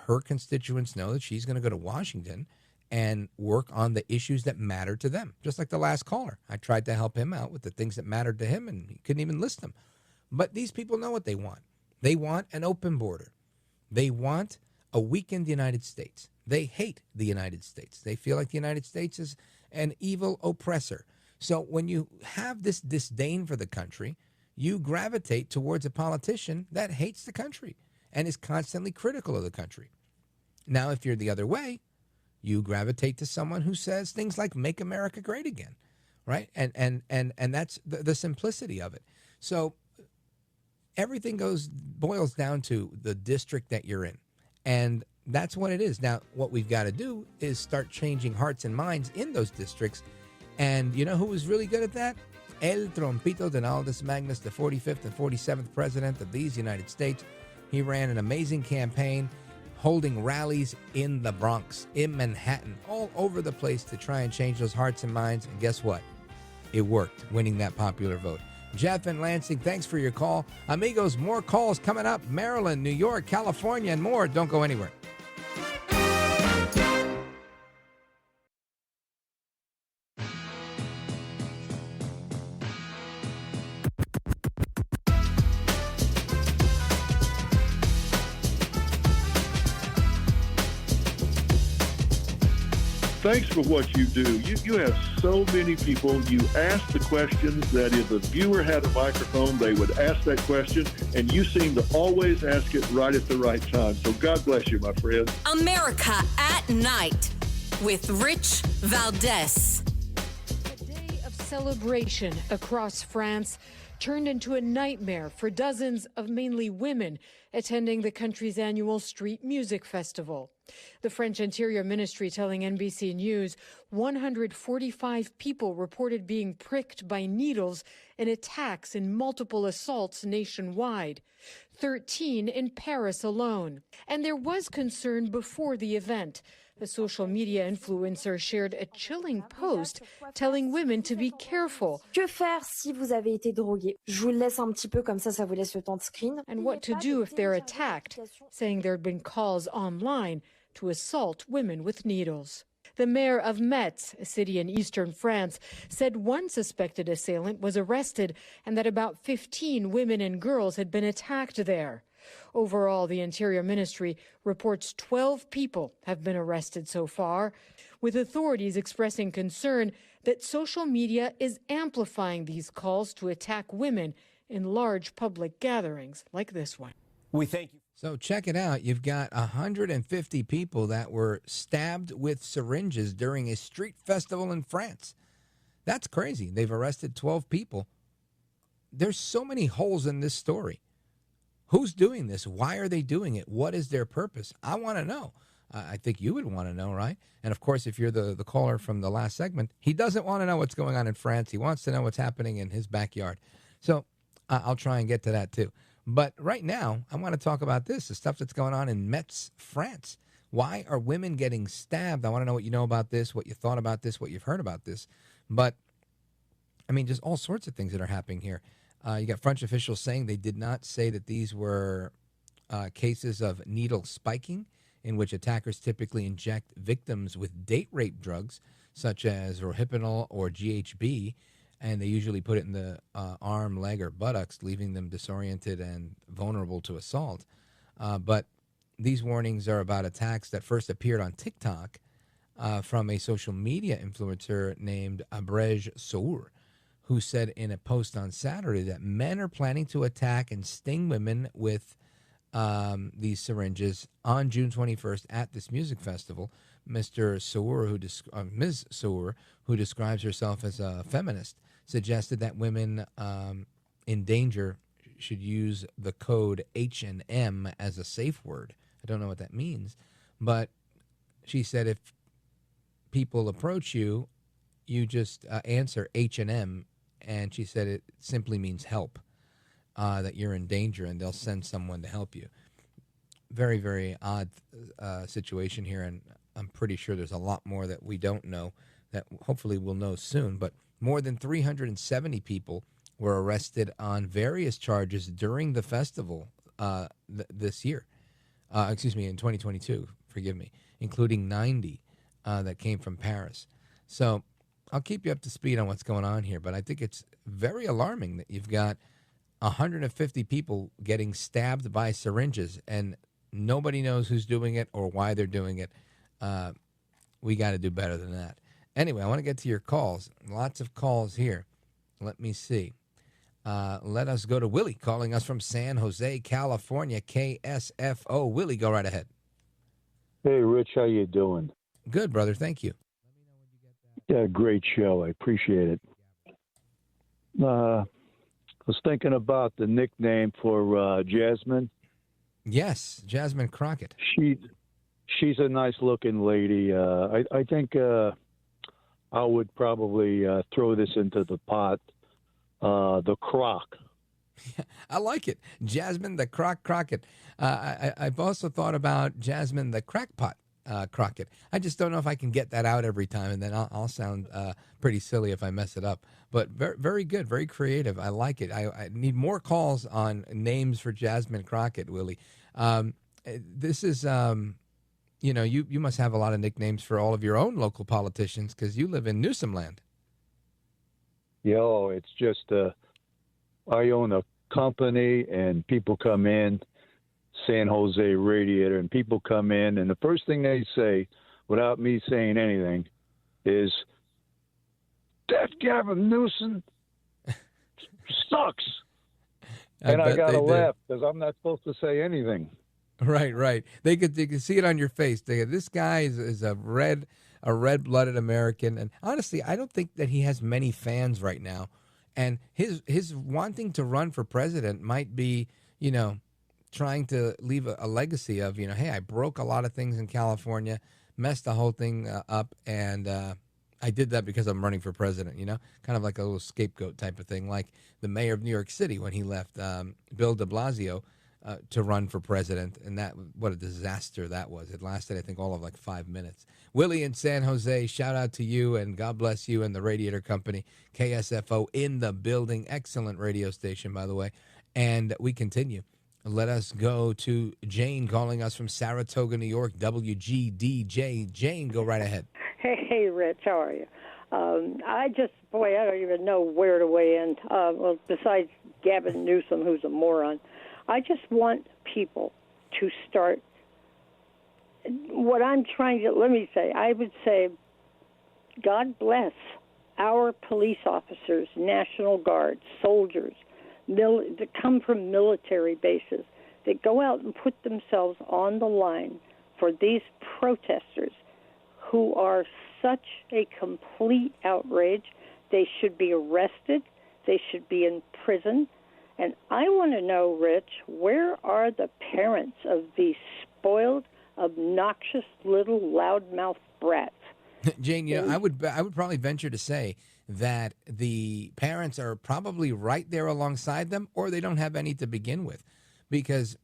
her constituents know that she's going to go to Washington and work on the issues that matter to them. Just like the last caller. I tried to help him out with the things that mattered to him, and he couldn't even list them. But these people know what they want. They want an open border. They want a weakened United States. They hate the United States. They feel like the United States is an evil oppressor. So when you have this disdain for the country, you gravitate towards a politician that hates the country and is constantly critical of the country. Now, if you're the other way, you gravitate to someone who says things like "Make America Great Again," right? And that's the simplicity of it. So everything boils down to the district that you're in, and that's what it is. Now, what we've got to do is start changing hearts and minds in those districts. And you know who was really good at that? El Trompito Donaldus Magnus, the 45th and 47th president of these United States. He ran an amazing campaign, holding rallies in the Bronx, in Manhattan, all over the place to try and change those hearts and minds. And guess what? It worked, winning that popular vote. Jeff in Lansing, thanks for your call. Amigos, more calls coming up. Maryland, New York, California, and more. Don't go anywhere. Thanks for what you do. You have so many people. You ask the questions that if the viewer had a microphone, they would ask that question, and you seem to always ask it right at the right time. So God bless you, my friend. America at Night with Rich Valdez. A day of celebration across France turned into a nightmare for dozens of mainly women attending the country's annual street music festival. The French Interior Ministry telling NBC News 145 people reported being pricked by needles in attacks and multiple assaults nationwide, 13 in Paris alone. And there was concern before the event. A social media influencer shared a chilling post telling women to be careful. Que faire si vous avez été drogué? Je vous le laisse un petit peu comme ça vous laisse le temps de screen. And what to do if they're attacked, saying there had been calls online to assault women with needles. The mayor of Metz, a city in eastern France, said one suspected assailant was arrested and that about 15 women and girls had been attacked there. Overall, the Interior Ministry reports 12 people have been arrested so far, with authorities expressing concern that social media is amplifying these calls to attack women in large public gatherings like this one. We thank you. So check it out. You've got 150 people that were stabbed with syringes during a street festival in France. That's crazy. They've arrested 12 people. There's so many holes in this story. Who's doing this? Why are they doing it? What is their purpose? I want to know. I think you would want to know, right? And, of course, if you're the caller from the last segment, he doesn't want to know what's going on in France. He wants to know what's happening in his backyard. So I'll try and get to that, too. But right now, I want to talk about this, the stuff that's going on in Metz, France. Why are women getting stabbed? I want to know what you know about this, what you thought about this, what you've heard about this. But, I mean, just all sorts of things that are happening here. You got French officials saying they did not say that these were cases of needle spiking, in which attackers typically inject victims with date rape drugs, such as rohypnol or GHB, and they usually put it in the arm, leg, or buttocks, leaving them disoriented and vulnerable to assault. But these warnings are about attacks that first appeared on TikTok from a social media influencer named Brent Sadler, who said in a post on Saturday that men are planning to attack and sting women with these syringes on June 21st at this music festival. Ms. Sadler, who describes herself as a feminist, suggested that women in danger should use the code H&M as a safe word. I don't know what that means, but she said if people approach you, you just answer H&M, and she said it simply means help, that you're in danger, and they'll send someone to help you. Very, very odd situation here, and I'm pretty sure there's a lot more that we don't know that hopefully we'll know soon. But more than 370 people were arrested on various charges during the festival this year. In 2022, forgive me, including 90 that came from Paris. So I'll keep you up to speed on what's going on here, but I think it's very alarming that you've got 150 people getting stabbed by syringes, and nobody knows who's doing it or why they're doing it. We got to do better than that. Anyway, I want to get to your calls. Lots of calls here. Let me see. Let us go to Willie, calling us from San Jose, California, KSFO. Willie, go right ahead. Hey, Rich, how you doing? Good, brother. Thank you. Yeah, great show. I appreciate it. I was thinking about the nickname for Jasmine. Yes, Jasmine Crockett. She's a nice-looking lady. I think I would probably throw this into the pot, the Crock. I like it. Jasmine the Crockett. I've also thought about Jasmine the Crackpot Crockett. I just don't know if I can get that out every time, and then I'll sound pretty silly if I mess it up. But very, very good, very creative. I like it. I need more calls on names for Jasmine Crockett, Willie. This is, you must have a lot of nicknames for all of your own local politicians because you live in Newsom land. Yo, it's just I own a company, and people come in, San Jose Radiator, and people come in, and the first thing they say, without me saying anything, is, "That Gavin Newsom sucks." And I got to laugh because I'm not supposed to say anything. Right. They could see it on your face. This guy is a red-blooded American, and honestly, I don't think that he has many fans right now. And his wanting to run for president might be, trying to leave a legacy of, hey, I broke a lot of things in California, messed the whole thing up, and I did that because I'm running for president, kind of like a little scapegoat type of thing, like the mayor of New York City when he left Bill de Blasio to run for president, and what a disaster that was. It lasted, I think, all of 5 minutes. Willie in San Jose, shout out to you, and God bless you and the Radiator Company, KSFO in the building. Excellent radio station, by the way. And we continue. Let us go to Jane calling us from Saratoga, New York, WGDJ. Jane, go right ahead. Hey, Rich, how are you? I don't even know where to weigh in. Well, besides Gavin Newsom, who's a moron, I just want people to start. What I'm trying to, I would say, God bless our police officers, National Guard, soldiers, that come from military bases. that go out and put themselves on the line for these protesters who are such a complete outrage. They should be arrested. They should be in prison. And I want to know, Rich, where are the parents of these spoiled, obnoxious little loudmouth brats? Jane, I would probably venture to say that the parents are probably right there alongside them, or they don't have any to begin with, because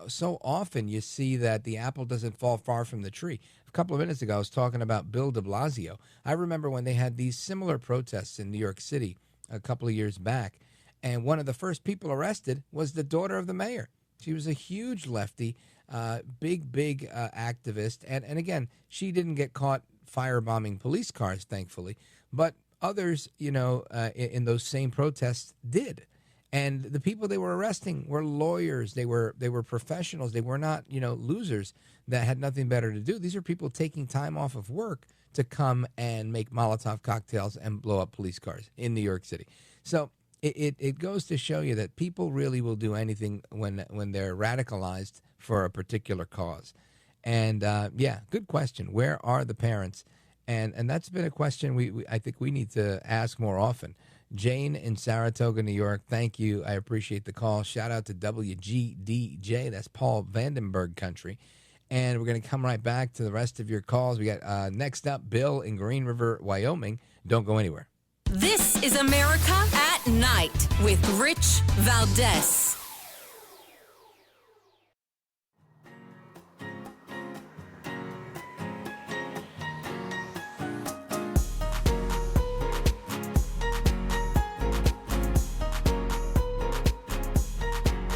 so often you see that the apple doesn't fall far from the tree. A couple of minutes ago, I was talking about Bill de Blasio. I remember when they had these similar protests in New York City a couple of years back, and one of the first people arrested was the daughter of the mayor. She was a huge lefty, big activist, and again, she didn't get caught firebombing police cars, thankfully, but others, in those same protests did. And the people they were arresting were lawyers. They were professionals. They were not, losers that had nothing better to do. These are people taking time off of work to come and make Molotov cocktails and blow up police cars in New York City. So it goes to show you that people really will do anything when they're radicalized for a particular cause. And good question. Where are the parents? And that's been a question I think we need to ask more often. Jane in Saratoga, New York, thank you. I appreciate the call. Shout out to WGDJ. That's Paul Vandenberg country. And we're going to come right back to the rest of your calls. We got next up, Bill in Green River, Wyoming. Don't go anywhere. This is America at Night with Rich Valdez.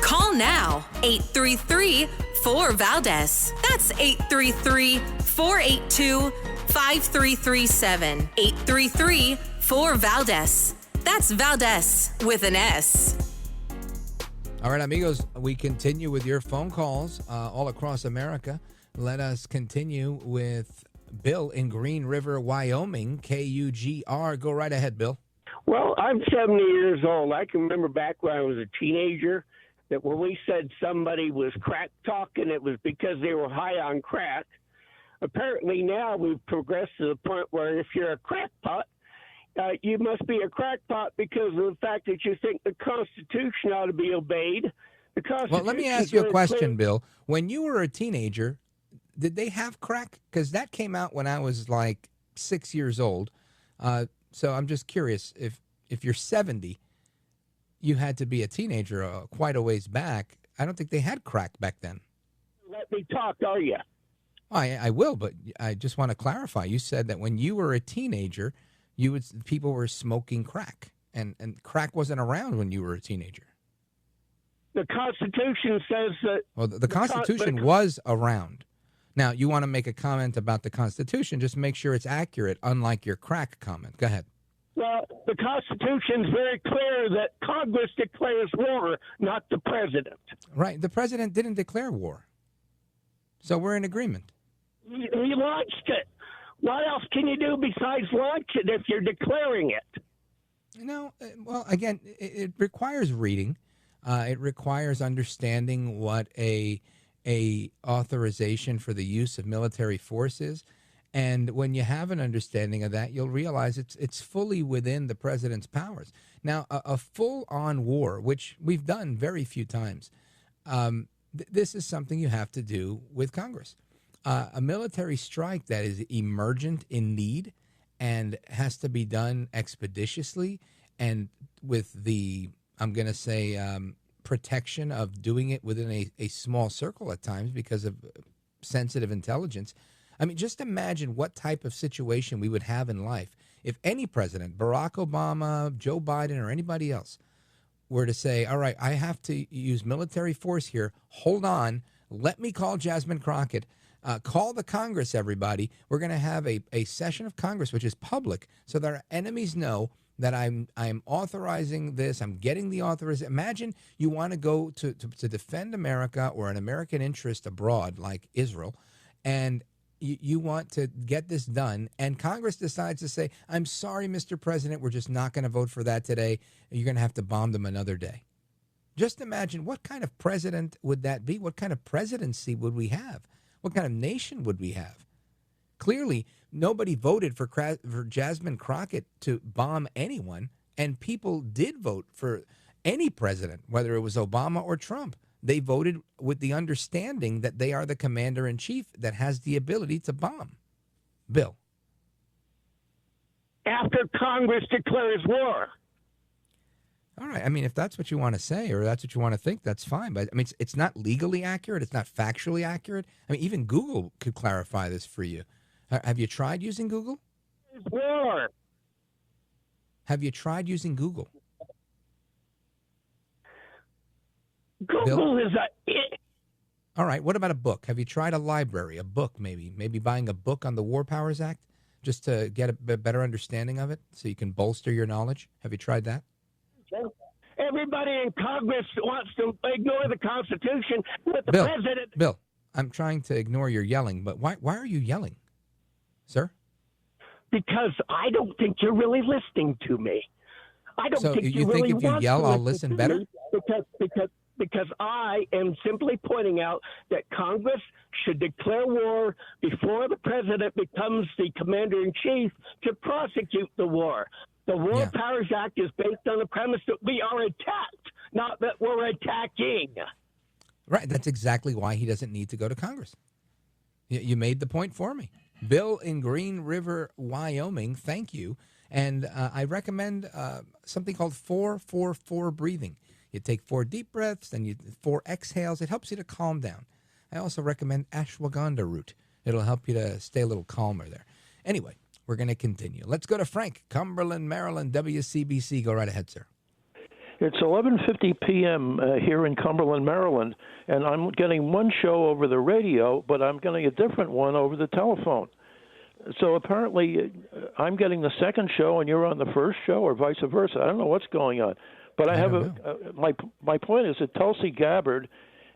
Call now, 833-4VALDEZ. That's 833-482-5337. 833-4VALDEZ. That's Valdez with an S. All right, amigos, we continue with your phone calls all across America. Let us continue with Bill in Green River, Wyoming, KUGR. Go right ahead, Bill. Well, I'm 70 years old. I can remember back when I was a teenager that when we said somebody was crack talking, it was because they were high on crack. Apparently now we've progressed to the point where if you're a crackpot, you must be a crackpot because of the fact that you think the Constitution ought to be obeyed. Well, let me ask you a question, Bill. When you were a teenager, did they have crack? Because that came out when I was like 6 years old. So I'm just curious, if you're 70, you had to be a teenager quite a ways back. I don't think they had crack back then. Let me talk, are you? I will, but I just want to clarify. You said that when you were a teenager, people were smoking crack, and crack wasn't around when you were a teenager. The Constitution says that... Well, the Constitution was around. Now, you want to make a comment about the Constitution, just make sure it's accurate, unlike your crack comment. Go ahead. Well, the Constitution is very clear that Congress declares war, not the president. Right. The president didn't declare war. So we're in agreement. He launched it. What else can you do besides launch it if you're declaring it? Well, again, it requires reading. It requires understanding what a authorization for the use of military force is. And when you have an understanding of that, you'll realize it's fully within the president's powers. Now, a full-on war, which we've done very few times, this is something you have to do with Congress. A military strike that is emergent in need and has to be done expeditiously and with the, I'm going to say, protection of doing it within a small circle at times because of sensitive intelligence. I mean, just imagine what type of situation we would have in life if any president, Barack Obama, Joe Biden, or anybody else, were to say, all right, I have to use military force here. Hold on. Let me call Jasmine Crockett. Call the Congress, everybody. We're going to have a session of Congress, which is public, so that our enemies know that I'm authorizing this. I'm getting the authorization. Imagine you want to go to defend America or an American interest abroad, like Israel, and you want to get this done, and Congress decides to say, I'm sorry, Mr. President, we're just not going to vote for that today. You're going to have to bomb them another day. Just imagine, what kind of president would that be? What kind of presidency would we have? What kind of nation would we have? Clearly, nobody voted for Jasmine Crockett to bomb anyone, and people did vote for any president, whether it was Obama or Trump. They voted with the understanding that they are the commander-in-chief that has the ability to bomb. Bill. After Congress declares war. All right. I mean, if that's what you want to say or that's what you want to think, that's fine. But I mean, it's not legally accurate. It's not factually accurate. I mean, even Google could clarify this for you. Have you tried using Google? War. Have you tried using Google? Google is All right. What about a book? Have you tried a library, a book maybe? Maybe buying a book on the War Powers Act just to get a better understanding of it so you can bolster your knowledge? Have you tried that? Everybody in Congress wants to ignore the Constitution, but the Bill, president... Bill, I'm trying to ignore your yelling, but why are you yelling, sir? Because I don't think you're really listening to me. I don't So think you really think if you want yell, to I'll listen better? to me because I am simply pointing out that Congress should declare war before the president becomes the commander-in-chief to prosecute the war. The War Powers Act is based on the premise that we are attacked, not that we're attacking. Right. That's exactly why he doesn't need to go to Congress. You made the point for me. Bill in Green River, Wyoming, thank you. And I recommend something called 4-4-4 breathing. You take 4 deep breaths, then you 4 exhales. It helps you to calm down. I also recommend ashwagandha root. It'll help you to stay a little calmer there. Anyway, we're going to continue. Let's go to Frank, Cumberland, Maryland, WCBC. Go right ahead, sir. It's 11:50 p.m. Here in Cumberland, Maryland, and I'm getting one show over the radio, but I'm getting a different one over the telephone. So apparently I'm getting the second show and you're on the first show, or vice versa. I don't know what's going on. But I have my point is that Tulsi Gabbard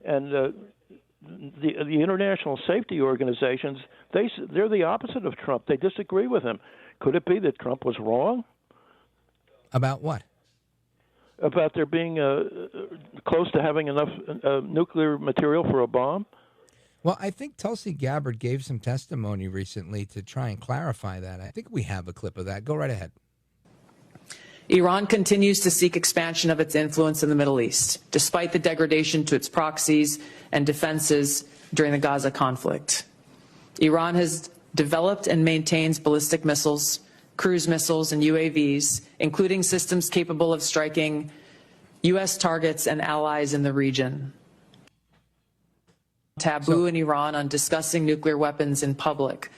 and the international safety organizations, they're the opposite of Trump. They disagree with him. Could it be that Trump was wrong? About what? About there being close to having enough nuclear material for a bomb? Well, I think Tulsi Gabbard gave some testimony recently to try and clarify that. I think we have a clip of that. Go right ahead. Iran continues to seek expansion of its influence in the Middle East, despite the degradation to its proxies and defenses during the Gaza conflict. Iran has developed and maintains ballistic missiles, cruise missiles, and UAVs, including systems capable of striking U.S. targets and allies in the region. Taboo in Iran on discussing nuclear weapons in public,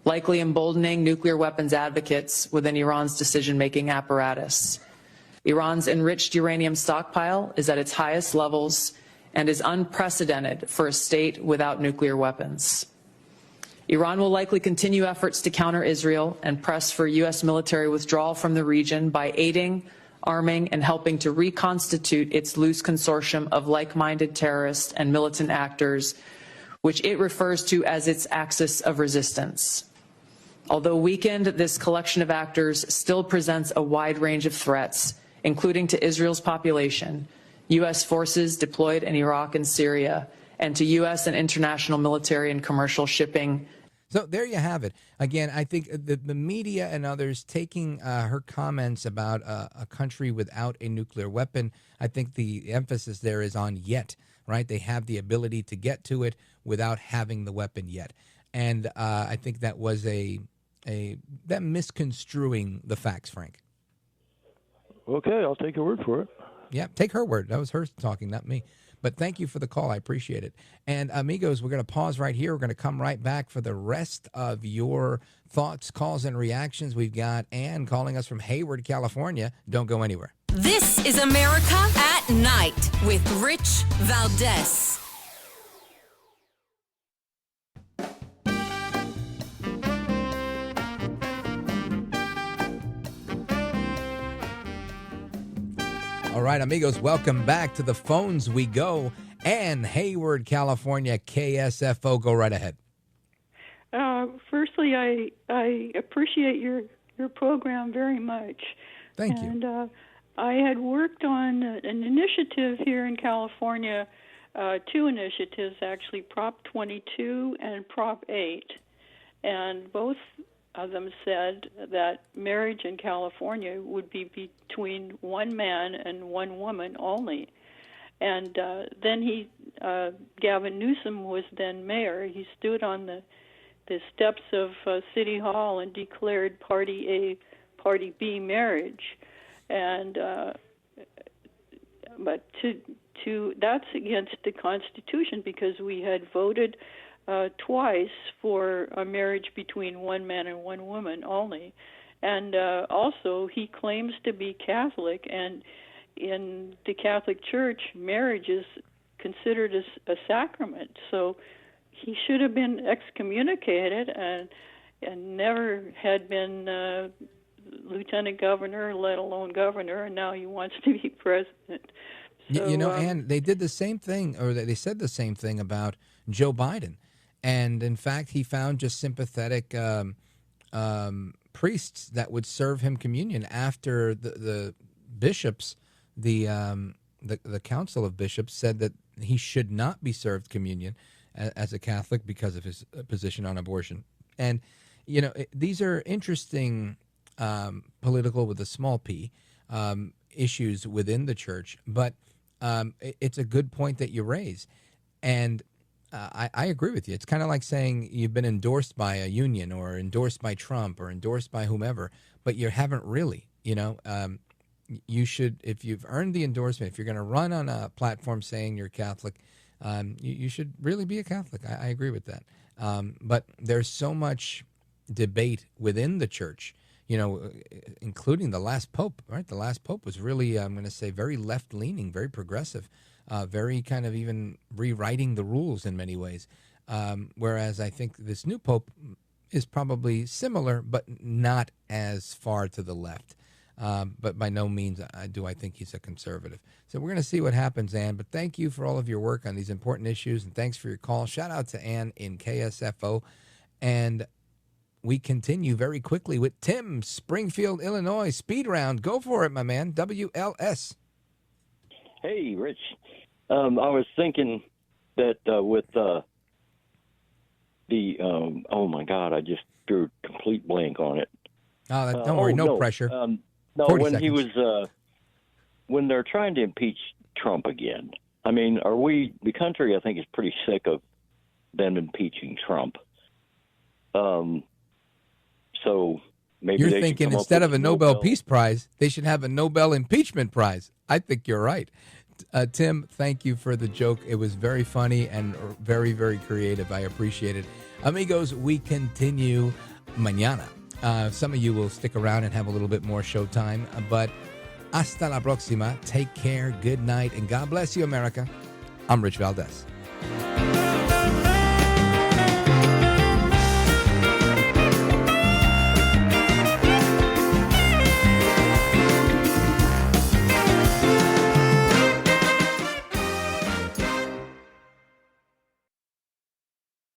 likely emboldening nuclear weapons advocates within Iran's decision-making apparatus. Iran's enriched uranium stockpile is at its highest levels and is unprecedented for a state without nuclear weapons. Iran will likely continue efforts to counter Israel and press for U.S. military withdrawal from the region by aiding, arming, and helping to reconstitute its loose consortium of like-minded terrorists and militant actors, which it refers to as its axis of resistance. Although weakened, this collection of actors still presents a wide range of threats, including to Israel's population, U.S. forces deployed in Iraq and Syria, and to U.S. and international military and commercial shipping. So there you have it. Again, I think the media and others taking her comments about a country without a nuclear weapon, I think the emphasis there is on yet, right? They have the ability to get to it without having the weapon yet. And I think that was that misconstruing the facts, Frank. Okay, I'll take your word for it. Yeah, take her word. That was her talking, not me. But thank you for the call. I appreciate it. And amigos, we're going to pause right here. We're going to come right back for the rest of your thoughts, calls, and reactions. We've got Ann calling us from Hayward, California. Don't go anywhere. This is America at Night with Rich Valdez. All right, amigos, welcome back to the phones we go. Ann, Hayward, California, KSFO. Go right ahead. Firstly, I appreciate your program very much. Thank you. And I had worked on an initiative here in California, two initiatives actually, Prop 22 and Prop 8. And both of them said that marriage in California would be between one man and one woman only. And then Gavin Newsom was then mayor. He stood on the steps of City Hall and declared Party A, Party B marriage. And but that's against the Constitution, because we had voted twice for a marriage between one man and one woman only. And also, he claims to be Catholic, and in the Catholic Church, marriage is considered a sacrament. So he should have been excommunicated and never had been lieutenant governor, let alone governor, and now he wants to be president. So, Ann, they did the same thing, or they said the same thing about Joe Biden. And in fact, he found just sympathetic priests that would serve him communion after the bishops, the Council of Bishops said that he should not be served communion as a Catholic because of his position on abortion. And, these are interesting political with a small p issues within the church, but it's a good point that you raise. And I agree with you. It's kind of like saying you've been endorsed by a union or endorsed by Trump or endorsed by whomever, but you haven't really. You should, if you've earned the endorsement, if you're going to run on a platform saying you're Catholic, you should really be a Catholic. I agree with that. But there's so much debate within the church, including the last pope, right? The last pope was really, I'm going to say, very left-leaning, very progressive, very kind of even rewriting the rules in many ways. Whereas I think this new pope is probably similar, but not as far to the left. But by no means do I think he's a conservative. So we're going to see what happens, Ann. But thank you for all of your work on these important issues, and thanks for your call. Shout out to Ann in KSFO. And we continue very quickly with Tim, Springfield, Illinois. Speed round. Go for it, my man. WLS. Hey, Rich. I was thinking that with oh, my God, I just drew a complete blank on it. Don't worry, no pressure. No, when he was, when they're trying to impeach Trump again, I mean, the country, I think, is pretty sick of them impeaching Trump. So maybe you're thinking instead of a Nobel Peace Prize, they should have a Nobel Impeachment Prize. I think you're right. Tim, thank you for the joke. It was very funny and very, very creative. I appreciate it. Amigos, we continue mañana. Some of you will stick around and have a little bit more showtime, but hasta la próxima. Take care, good night, and God bless you, America. I'm Rich Valdez.